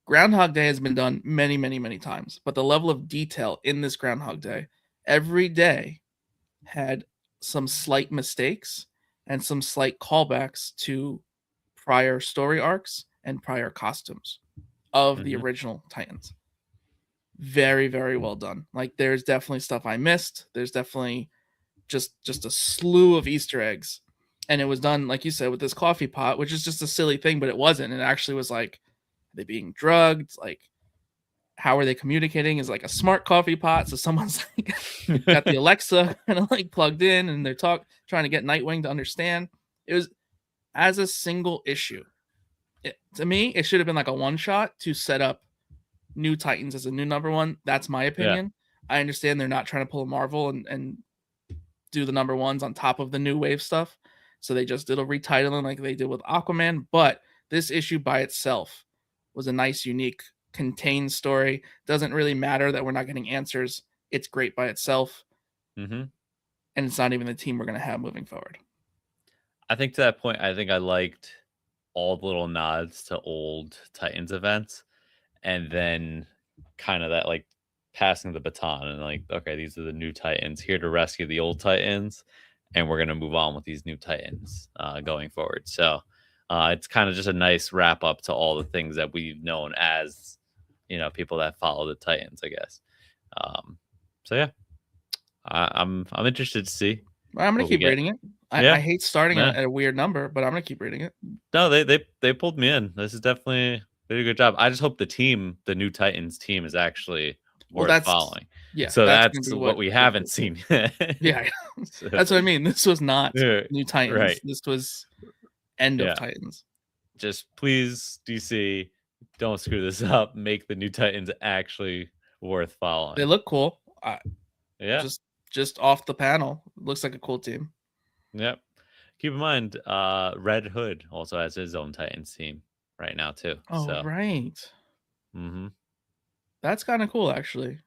Groundhog Day has been done many, many, many times, but the level of detail in this Groundhog Day, every day had some slight mistakes and some slight callbacks to prior story arcs and prior costumes of the original Titans. Very, very well done. Like, there's definitely stuff I missed. There's definitely just a slew of Easter eggs. And it was done, like you said, with this coffee pot, which is just a silly thing, but it wasn't. It actually was like, are they being drugged? Like, how are they communicating? Is like a smart coffee pot. So someone's like got the Alexa kind of like plugged in, and they're trying to get Nightwing to understand. It was as a single issue. To me, it should have been like a one shot to set up New Titans as a new number one. That's my opinion. Yeah. I understand they're not trying to pull a Marvel and do the number ones on top of the new wave stuff. So they just did a retitling like they did with Aquaman. But this issue by itself was a nice, unique, contained story. Doesn't really matter that we're not getting answers. It's great by itself. And it's not even the team we're going to have moving forward. I think to that point, I think I liked all the little nods to old Titans events. And then kind of that like passing the baton and like, okay, these are the new Titans here to rescue the old Titans. And we're going to move on with these new Titans going forward. So it's kind of just a nice wrap up to all the things that we've known as, you know, people that follow the Titans, I guess. So yeah, I'm interested to see. I'm going to keep reading it. I hate starting at a weird number, but I'm going to keep reading it. No, they pulled me in. This is definitely they did a good job. I just hope the new Titans team is actually worth following. Yeah. So that's what we haven't seen. Yeah. So, that's what I mean. This was not New Titans. Right. This was End of Titans. Just please, DC, don't screw this up. Make the New Titans actually worth following. They look cool. Just off the panel. Looks like a cool team. Yep. Keep in mind, Red Hood also has his own Titans team right now too. Oh, right. That's kind of cool, actually.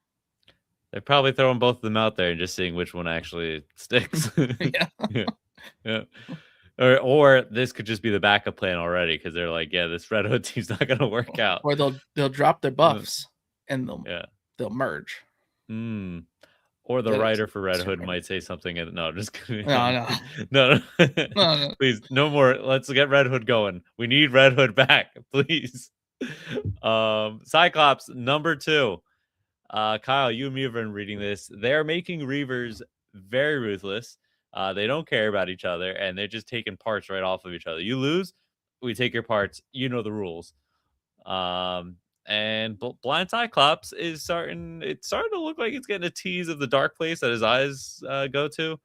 They're probably throwing both of them out there and just seeing which one actually sticks. Yeah. Or this could just be the backup plan already because they're like, yeah, this Red Hood team's not going to work out. Or they'll drop their buffs and they'll merge. Or the writer for Red Hood might say something. No, just kidding. No. No. Please, no more. Let's get Red Hood going. We need Red Hood back, please. Cyclops number 2. Kyle, you and me have been reading this. They're making Reavers very ruthless. They don't care about each other, and they're just taking parts right off of each other. You lose, we take your parts. You know the rules. And Blind Cyclops is starting to look like it's getting a tease of the dark place that his eyes go to.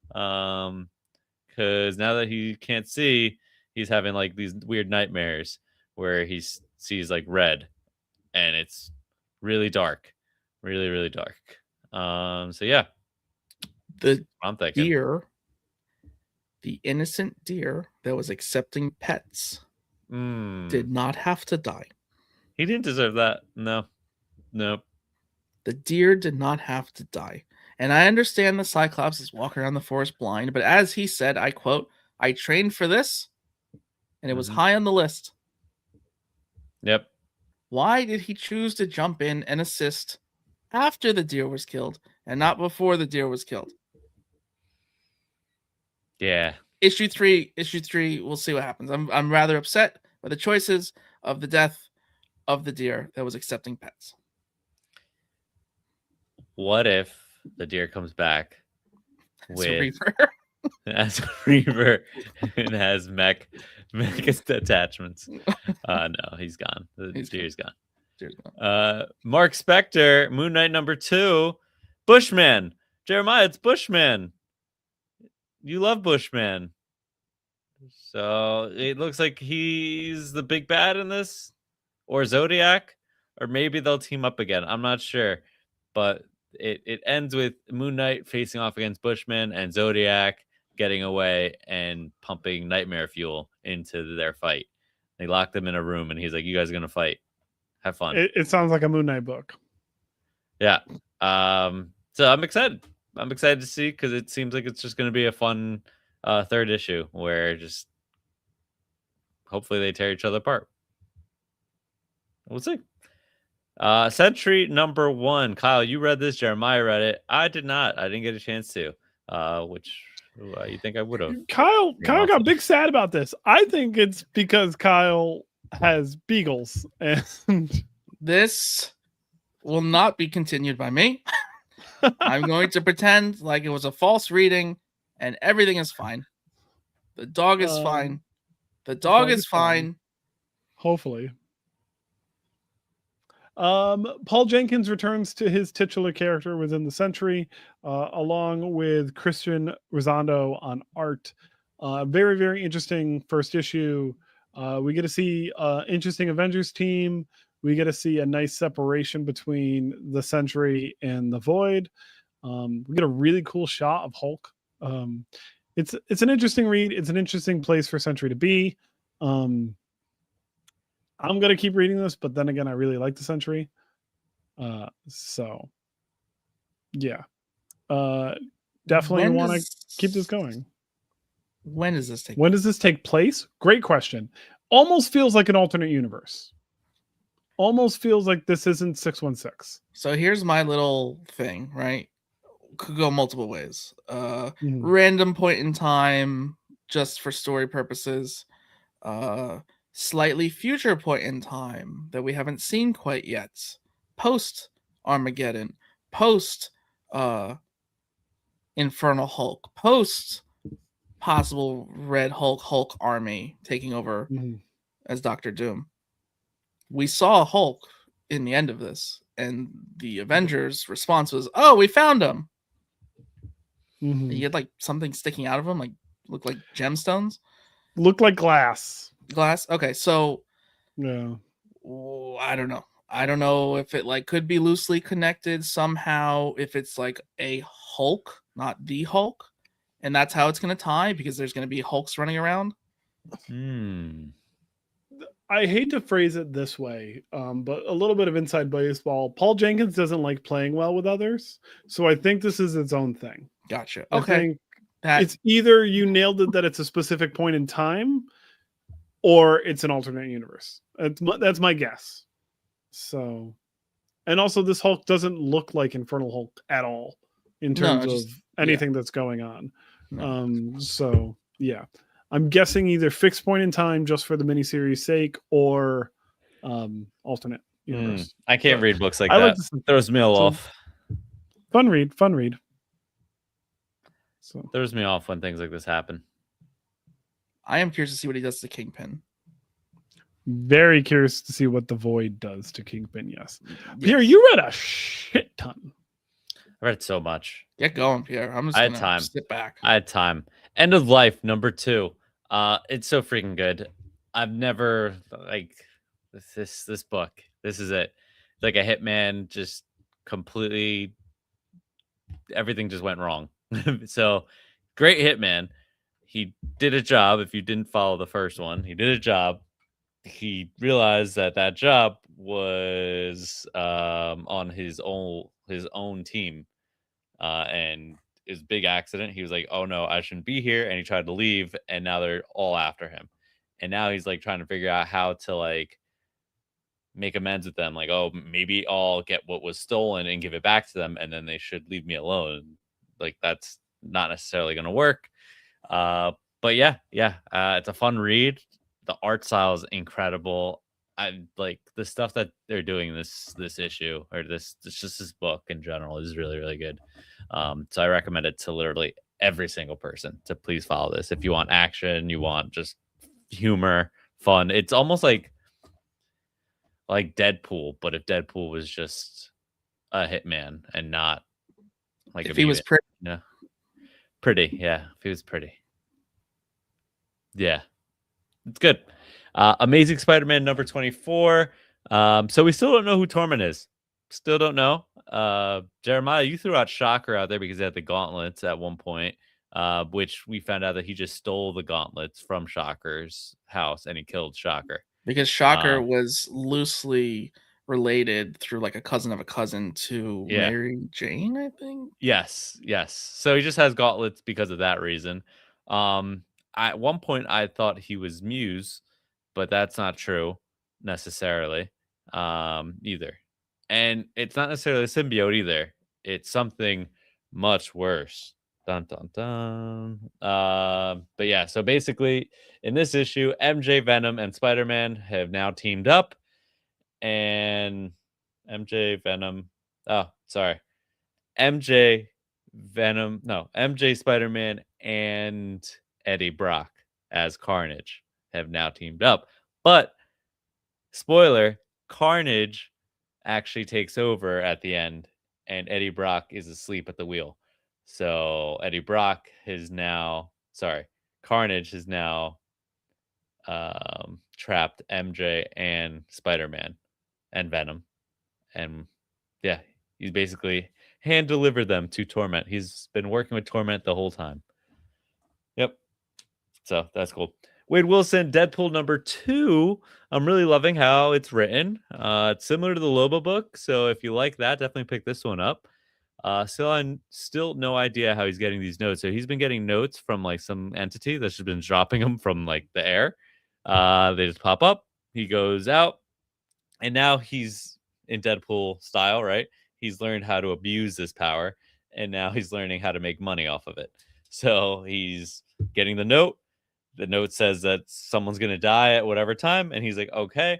Because now that he can't see, he's having like these weird nightmares where he sees like red, and it's really dark, really, really dark. So yeah, I'm thinking deer, the innocent deer that was accepting pets, did not have to die. He didn't deserve that. No. The deer did not have to die. And I understand the Cyclops is walking around the forest blind, but as he said, I quote, I trained for this, and it was high on the list. Yep. Why did he choose to jump in and assist after the deer was killed and not before the deer was killed? Yeah. Issue 3, we'll see what happens. I'm rather upset by the choices of the death of the deer that was accepting pets. What if the deer comes back with a Reaver? As a Reaver and has mech attachments? No, he's gone. The deer's gone. Marc Spector, Moon Knight number 2, Bushman. Jeremiah, it's Bushman. You love Bushman. So it looks like he's the big bad in this. Or Zodiac, or maybe they'll team up again. I'm not sure, but it ends with Moon Knight facing off against Bushman and Zodiac getting away and pumping nightmare fuel into their fight. They locked them in a room, and he's like, "You guys are gonna fight. Have fun." It sounds like a Moon Knight book. Yeah. So I'm excited. I'm excited to see because it seems like it's just gonna be a fun third issue where just hopefully they tear each other apart. We'll see. Sentry number 1. Kyle, you read this. Jeremiah read it. I did not. I didn't get a chance to. which you think I would have. Kyle got big sad about this. I think it's because Kyle has beagles, and this will not be continued by me. I'm going to pretend like it was a false reading and everything is fine. The dog is fine. The dog is fine. Hopefully. Paul Jenkins returns to his titular character within the Sentry, along with Christian Rosando on art. Very, very interesting first issue. We get to see interesting Avengers team. We get to see a nice separation between the Sentry and the Void. We get a really cool shot of Hulk. It's an interesting read. It's an interesting place for Sentry to be. I'm going to keep reading this, but then again, I really like the Sentry. So, yeah. Definitely want to keep this going. When does this take When does this take place? Great question. Almost feels like an alternate universe. Almost feels like this isn't 616. So here's my little thing, right? Could go multiple ways. Random point in time, just for story purposes. Slightly future point in time that we haven't seen quite yet. Post Armageddon. Post Infernal Hulk. Post possible Red Hulk army taking over as Doctor Doom. We saw Hulk in the end of this, and the Avengers' response was, "Oh, we found him." He had like something sticking out of him, like looked like gemstones. Looked like glass. Okay, so yeah, I don't know. I don't know if it like could be loosely connected somehow. If it's like a Hulk, not the Hulk, and that's how it's going to tie because there's going to be Hulks running around. I hate to phrase it this way, but a little bit of inside baseball. Paul Jenkins doesn't like playing well with others, so I think this is its own thing. Gotcha. Okay. I think it's either you nailed it that it's a specific point in time, or it's an alternate universe. That's my guess. So, and also this Hulk doesn't look like Infernal Hulk at all in terms of anything that's going on. So yeah, I'm guessing either fixed point in time just for the miniseries sake, or alternate universe. I can't read books like that. Throws me off. Fun read. So throws me off when things like this happen. I am curious to see what he does to Kingpin. Very curious to see what the Void does to Kingpin. Yes. Pierre, you read a shit ton. I read so much. Get going, Pierre. I'm just gonna sit back. I had time. End of Life #2. It's so freaking good. I've never like this book. This is it. It's like a hitman, just completely everything just went wrong. So great hitman. He did a job. If you didn't follow the first one, he did a job. He realized that job was on his own team, and it was a big accident. He was like, "Oh no, I shouldn't be here," and he tried to leave, and now they're all after him. And now he's like trying to figure out how to like make amends with them. Like, oh, maybe I'll get what was stolen and give it back to them, and then they should leave me alone. Like that's not necessarily going to work. But yeah, it's a fun read. The art style is incredible. I like the stuff that they're doing this issue, or this book in general is really, really good. So I recommend it to literally every single person to please follow this. If you want action, you want just humor, fun. It's almost like Deadpool, but if Deadpool was just a hitman and not like if he was pretty. No. Pretty, yeah. If he was pretty. Yeah. It's good. Amazing Spider-Man #24. So we still don't know who Torment is. Still don't know. Jeremiah, you threw out Shocker out there because he had the gauntlets at one point, which we found out that he just stole the gauntlets from Shocker's house and he killed Shocker. Because Shocker was loosely related through like a cousin of a cousin to Mary Jane, I think. Yes. So he just has gauntlets because of that reason. At one point, I thought he was Muse, but that's not true necessarily either. And it's not necessarily a symbiote either. It's something much worse. Dun dun dun. But yeah, so basically in this issue, MJ, Venom, and Spider-Man have now teamed up, and MJ, Venom. Oh, sorry. MJ, Venom. No, MJ, Spider-Man, and Eddie Brock as Carnage have now teamed up. But spoiler, Carnage actually takes over at the end, and Eddie Brock is asleep at the wheel. So Eddie Brock is now, sorry, Carnage is now trapped MJ and Spider-Man and Venom. And yeah, he's basically hand delivered them to Torment. He's been working with Torment the whole time. Yep. So that's cool. Wade Wilson, Deadpool #2. I'm really loving how it's written. It's similar to the Lobo book, so if you like that, definitely pick this one up. Still no idea how he's getting these notes. So he's been getting notes from like some entity that's just been dropping them from like the air. They just pop up. He goes out, and now he's in Deadpool style, right? He's learned how to abuse this power, and now he's learning how to make money off of it. So he's getting the note. The note says that someone's going to die at whatever time. And he's like, okay.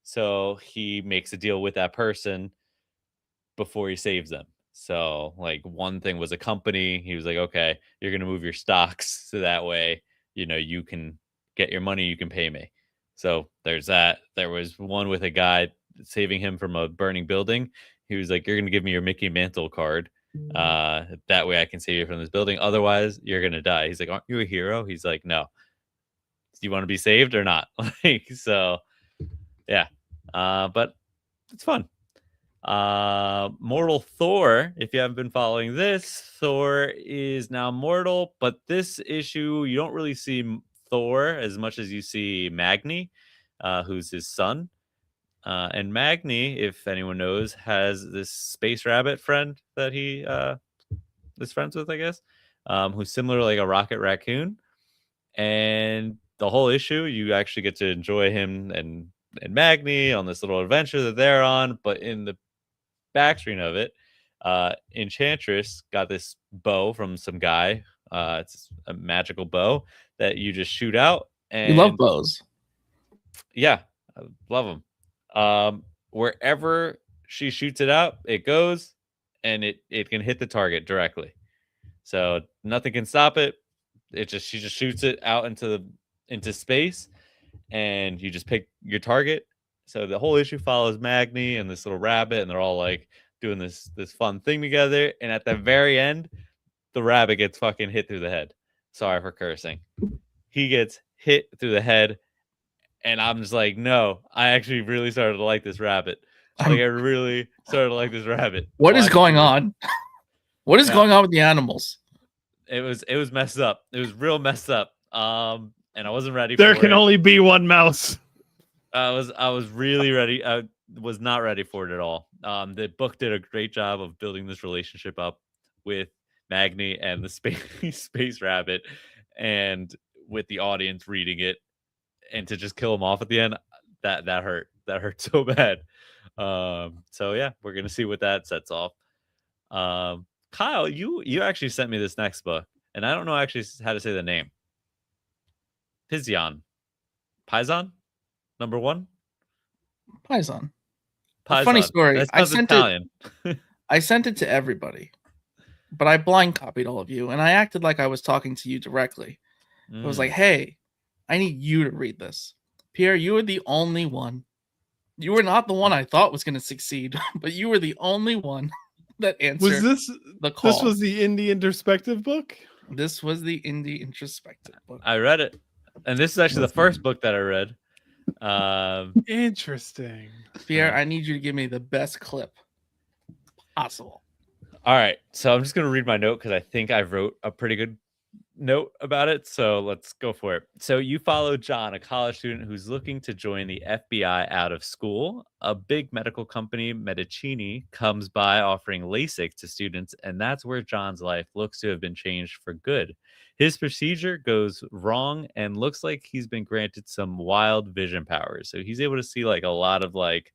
So he makes a deal with that person before he saves them. So like one thing was a company. He was like, okay, you're going to move your stocks. So that way, you can get your money. You can pay me. So there's that. There was one with a guy saving him from a burning building. He was like, you're going to give me your Mickey Mantle card. That way I can save you from this building. Otherwise, you're going to die. He's like, aren't you a hero? He's like, no. Do you want to be saved or not? So yeah, but it's fun. Mortal Thor, if you haven't been following this, Thor is now mortal, but this issue you don't really see Thor as much as you see Magni, who's his son. And Magni, if anyone knows, has this space rabbit friend that he is friends with, I guess, who's similar to like a rocket raccoon. And the whole issue, you actually get to enjoy him and Magni on this little adventure that they're on. But in the backstream of it, Enchantress got this bow from some guy. It's a magical bow that you just shoot out. And you love bows. Yeah, I love them. Wherever she shoots it out, it goes, and it can hit the target directly. So nothing can stop it. She just shoots it out into space, and you just pick your target. So the whole issue follows Magni and this little rabbit, and they're all like doing this fun thing together. And at the very end, the rabbit gets fucking hit through the head. Sorry for cursing. He gets hit through the head, and I'm just like, no, I actually really started to like this rabbit. Like I really started to like this rabbit. What is going on? What is going on with the animals? It was messed up. It was real messed up. And I wasn't ready for it. There can only be one mouse. I was really ready. I was not ready for it at all. The book did a great job of building this relationship up with Magni and the space rabbit, and with the audience reading it, and to just kill him off at the end, that hurt. That hurt so bad. So yeah, we're gonna see what that sets off. Kyle, you actually sent me this next book, and I don't know actually how to say the name. PSION. #1. PSION. Funny story. I sent it to everybody, but I blind copied all of you, and I acted like I was talking to you directly. I was like, hey, I need you to read this. Pierre, you were the only one. You were not the one I thought was going to succeed, but you were the only one that answered the call. This was the indie introspective book? This was the indie introspective book. I read it. And this is actually the first book that I read. Interesting. Pierre, I need you to give me the best clip possible. All right. So I'm just going to read my note because I think I wrote a pretty good note about it. So let's go for it. So you follow John, a college student who's looking to join the FBI out of school. A big medical company, Medicini, comes by offering LASIK to students, and that's where John's life looks to have been changed for good. His procedure goes wrong and looks like he's been granted some wild vision powers. So he's able to see like a lot of like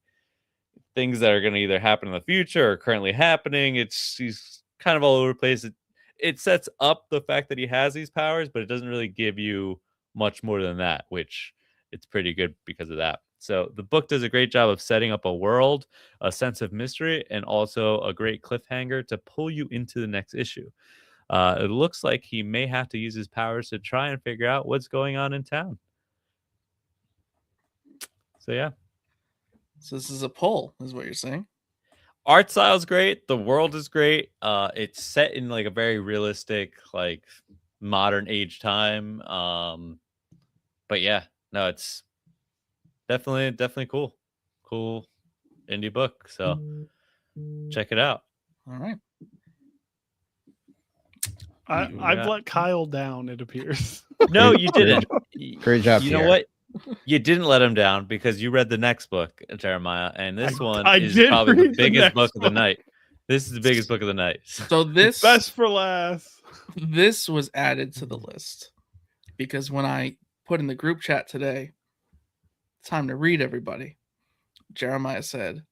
things that are going to either happen in the future or currently happening. He's kind of all over the place. it sets up the fact that he has these powers, but it doesn't really give you much more than that, which it's pretty good because of that. So the book does a great job of setting up a world, a sense of mystery, and also a great cliffhanger to pull you into the next issue. It looks like he may have to use his powers to try and figure out what's going on in town. So yeah. So this is a pull, is what you're saying? Art style's great. The world is great. It's set in like a very realistic, like modern age time. But yeah, no, it's definitely cool indie book. So check it out. All right. I've let Kyle down, it appears. No, you didn't. Great job. You know what? You didn't let him down because you read the next book, Jeremiah, and this one is probably the biggest book of the night. This is the biggest book of the night. So this best for last. This was added to the list because when I put in the group chat today, time to read everybody, Jeremiah said,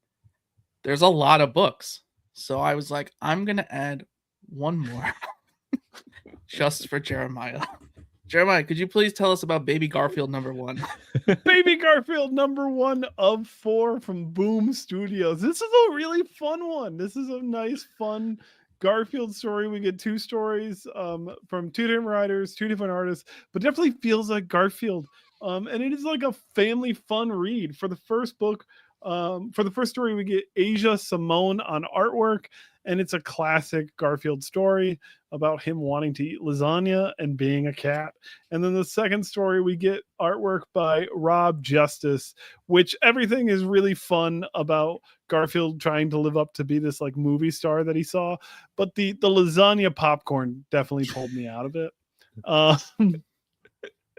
there's a lot of books. So I was like, I'm going to add one more just for Jeremiah. Jeremiah, could you please tell us about Baby Garfield #1? Baby Garfield #1 of 4 from Boom Studios. This is a really fun one. This is a nice, fun Garfield story. We get 2 stories from 2 different writers, 2 different artists, but definitely feels like Garfield. And it is like a family fun read. For the first book, for the first story, we get Asia Simone on artwork, and it's a classic Garfield story about him wanting to eat lasagna and being a cat. And then the second story, we get artwork by Rob Justice, which everything is really fun about Garfield trying to live up to be this like movie star that he saw. But the lasagna popcorn definitely pulled me out of it.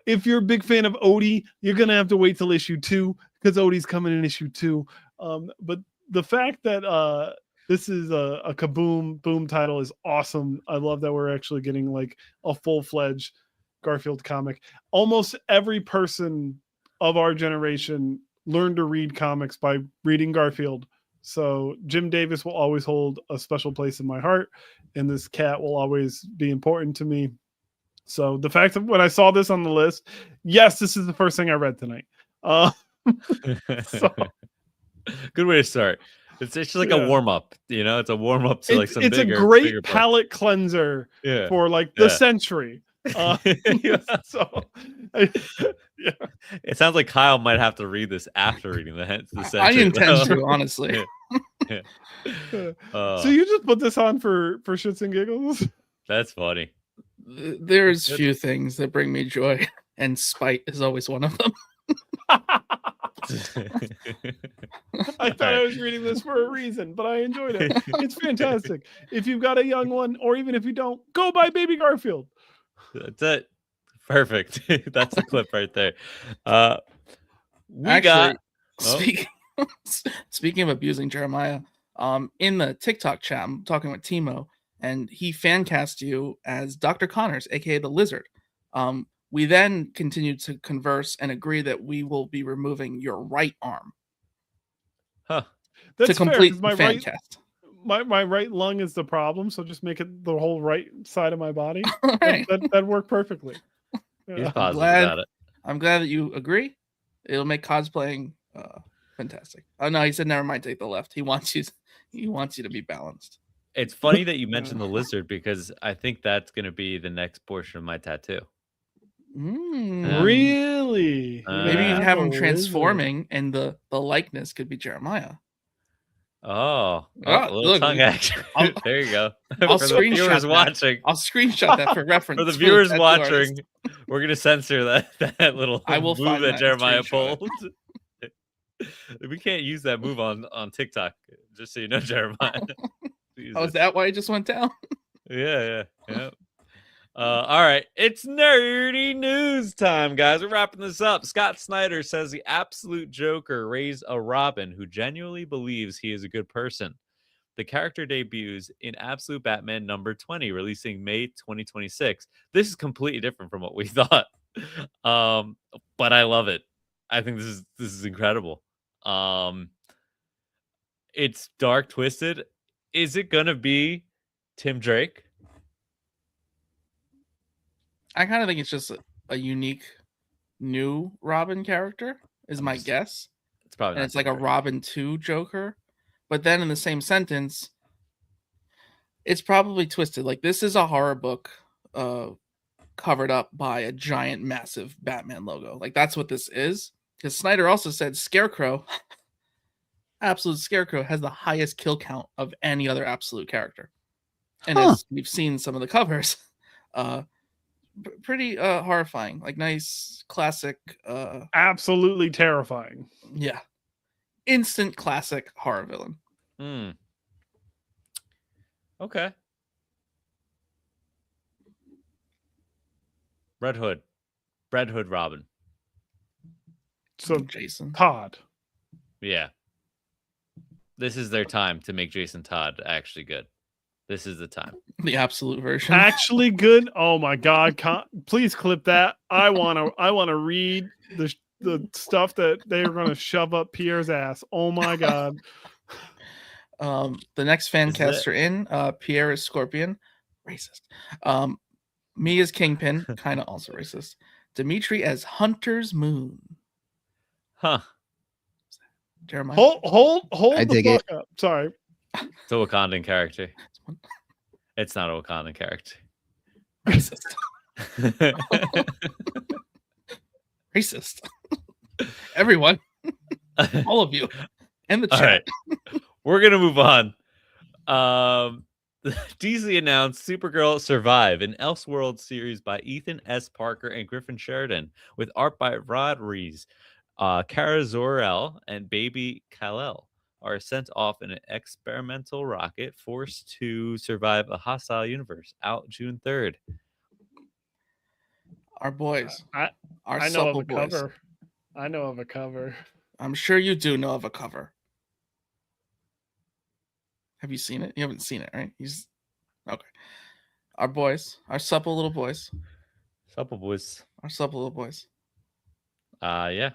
If you're a big fan of Odie, you're going to have to wait till issue 2 because Odie's coming in issue 2. But the fact that this is a Kaboom Boom title is awesome. I love that we're actually getting like a full-fledged Garfield comic. Almost every person of our generation learned to read comics by reading Garfield. So Jim Davis will always hold a special place in my heart, and this cat will always be important to me. So the fact that when I saw this on the list, yes, this is the first thing I read tonight. So. Good way to start. It's just like a warm up, you know. It's a warm up to like some. It's bigger, a great bigger palate cleanser for like the Sentry. So, it sounds like Kyle might have to read this after reading the Sentry. I intend to, honestly. So you just put this on for shits and giggles? That's funny. There's few things that bring me joy, and spite is always one of them. I thought I was reading this for a reason, but I enjoyed it. It's fantastic. If you've got a young one, or even if you don't, go buy Baby Garfield. That's it. Perfect. That's the clip right there. Speaking of abusing Jeremiah, in the TikTok chat, I'm talking with Timo, and he fan cast you as Dr. Connors, aka the Lizard. We then continued to converse and agree that we will be removing your right arm. That's to complete my fan right cast. My right lung is the problem, so just make it the whole right side of my body. Right. That worked perfectly. He's positive about it. I'm glad that you agree. It'll make cosplaying fantastic. Oh no, he said never mind, take the left. He wants you to be balanced. It's funny that you mentioned the lizard because I think that's going to be the next portion of my tattoo. Really? Maybe you have him transforming, and the likeness could be Jeremiah. Oh, little tongue action. There you go. I'll For the viewers watching, I'll screenshot that for reference. For the viewers watching, we're gonna censor that little move that Jeremiah pulled. We can't use that move on TikTok. Just so you know, Jeremiah. Oh, is that why it just went down? Yeah. All right, it's nerdy news time, guys. We're wrapping this up. Scott Snyder says the absolute Joker raised a Robin who genuinely believes he is a good person. The character debuts in Absolute Batman #20, releasing May 2026. This is completely different from what we thought, but I love it. I think this is incredible. It's dark, twisted. Is it gonna be Tim Drake? I kind of think it's just a unique new Robin character is my guess. It's probably and not it's like a Joker. Robin 2 Joker. But then in the same sentence, it's probably twisted. Like this is a horror book covered up by a giant, massive Batman logo. Like that's what this is. Because Snyder also said Scarecrow, Absolute Scarecrow, has the highest kill count of any other Absolute character. And as we've seen some of the covers, pretty horrifying. Like nice, classic. Absolutely terrifying. Yeah. Instant classic horror villain. Okay. Red Hood Robin. So Jason Todd. Yeah. This is their time to make Jason Todd actually good. This is the time. The Absolute version. Actually good. Oh my God! Please clip that. I wanna read the stuff that they are gonna shove up Pierre's ass. Oh my God. The next fan caster in Pierre is Scorpion, racist. Me as Kingpin, kind of also racist. Dimitri as Hunter's Moon. Huh. Jeremiah. Hold I the dig fuck it. up. Sorry. It's a Wakandan character. It's not a Wakandan character. Racist. Racist. Everyone. All of you. And the chat. All right. We're going to move on. DC announced Supergirl Survive, an Elseworld series by Ethan S. Parker and Griffin Sheridan, with art by Rod Rees. Kara Zor-El and Baby Kal-El are sent off in an experimental rocket forced to survive a hostile universe. Out June 3rd. Our boys. Our I know supple of a boys. cover. I know of a cover. I'm sure you do know of a cover. Have you seen it? You haven't seen it, right? Okay. Our boys. Our supple little boys. Supple boys. Our supple little boys. Yeah.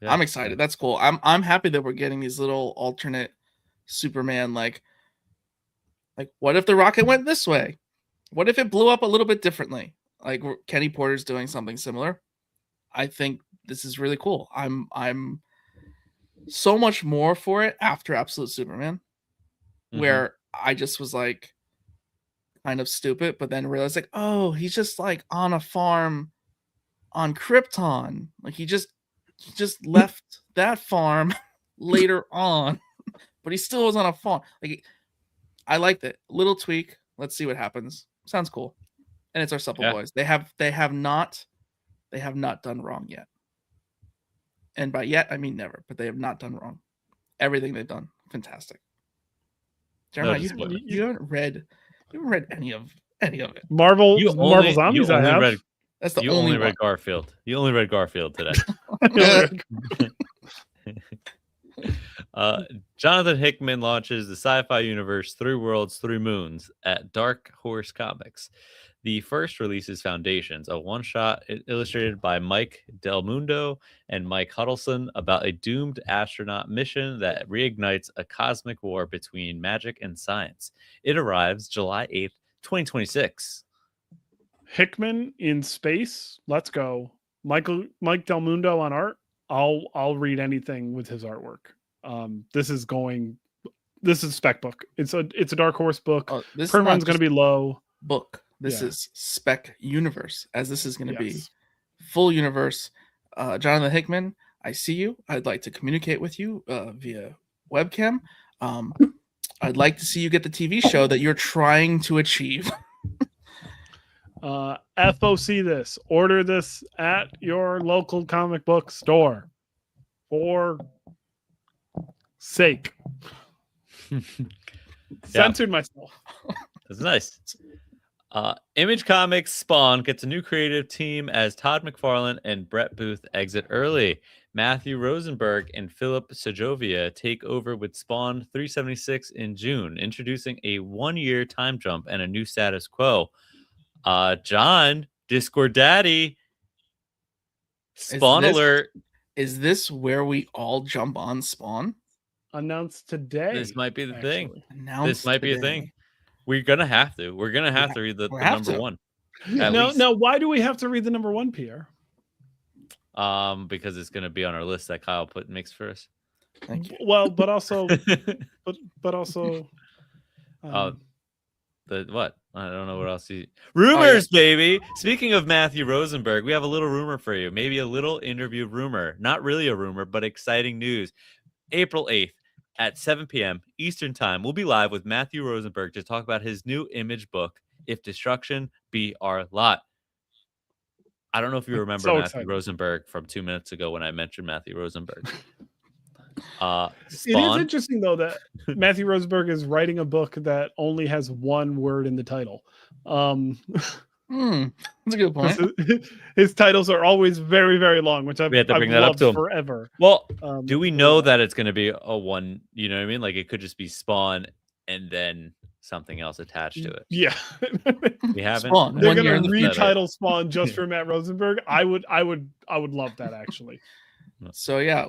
I'm excited. That's cool. I'm happy that we're getting these little alternate Superman like what if the rocket went this way? What if it blew up a little bit differently? Like Kenny Porter's doing something similar. I think this is really cool. I'm so much more for it after Absolute Superman, where I just was like kind of stupid, but then realized like, oh, he's just like on a farm on Krypton. Like he just left that farm later on, but he still was on a farm. Like I liked it. Little tweak. Let's see what happens. Sounds cool. And it's our supple boys. They have not done wrong yet. And by yet I mean never, but they have not done wrong. Everything they've done, fantastic. Jeremiah, you haven't read any of it. Marvel Zombies. I have. That's the you only read Garfield. You only read Garfield today. Jonathan Hickman launches the sci-fi universe Through Worlds, Through Moons at Dark Horse Comics. The first releases Foundations, a one-shot illustrated by Mike Del Mundo and Mike Huddleston about a doomed astronaut mission that reignites a cosmic war between magic and science. It arrives July 8th, 2026. Hickman in space. Let's go. Mike Del Mundo on art. I'll read anything with his artwork. This is spec book. It's a Dark Horse book. Per run's going to be low. Book. This is spec universe, as this is going to be full universe. Jonathan Hickman, I see you. I'd like to communicate with you via webcam. I'd like to see you get the TV show that you're trying to achieve. FOC this. Order this at your local comic book store. For sake. Censored myself. That's nice. Image Comics Spawn gets a new creative team as Todd McFarlane and Brett Booth exit early. Matthew Rosenberg and Philip Segovia take over with Spawn 376 in June, introducing a 1-year time jump and a new status quo. John, Discord Daddy, Spawn alert. Is this where we all jump on Spawn? Announced today. This might be the thing. Announced this might today. be a thing. We're gonna have to. We're gonna have to read the number one. Now, why do we have to read the number 1, Pierre? Because it's going to be on our list that Kyle makes for us. Thank you. Well, but also, but also, the what? I don't know what else. Rumors, baby. Speaking of Matthew Rosenberg, we have a little rumor for you. Maybe a little interview rumor. Not really a rumor, but exciting news. April 8th at 7 p.m. Eastern Time, we'll be live with Matthew Rosenberg to talk about his new Image book, If Destruction Be Our Lot. I don't know if you remember Matthew Rosenberg from 2 minutes ago when I mentioned Matthew Rosenberg. It is interesting though that Matthew Rosenberg is writing a book that only has one word in the title. That's a good point. His titles are always very, very long, which I've loved forever. Well, do we know that it's going to be a one? You know what I mean? Like it could just be Spawn and then something else attached to it. Yeah, we haven't. Spawn. They're going to retitle Spawn just for Matt Rosenberg. I would love that actually. So yeah,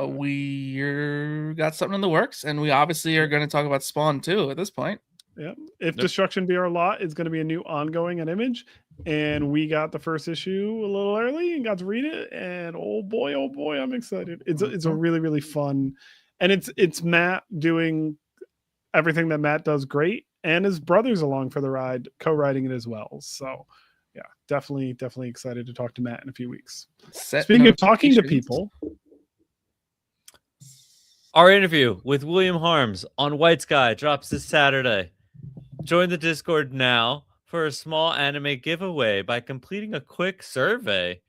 we got something in the works, and we obviously are going to talk about Spawn too at this point. Yeah, If Destruction Be Our Lot is going to be a new ongoing at Image, and we got the first issue a little early and got to read it, and oh boy, I'm excited. It's a really, really fun, and it's Matt doing everything that Matt does great, and his brother's along for the ride, co-writing it as well. So yeah, definitely excited to talk to Matt in a few weeks. Speaking of talking to people, our interview with William Harms on White Sky drops this Saturday. Join the Discord now for a small anime giveaway by completing a quick survey.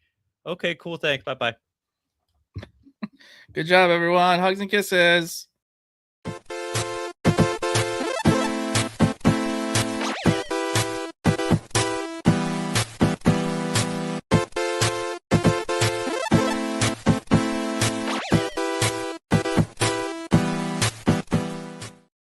Okay, cool. Thanks. Bye-bye. Good job, everyone. Hugs and kisses.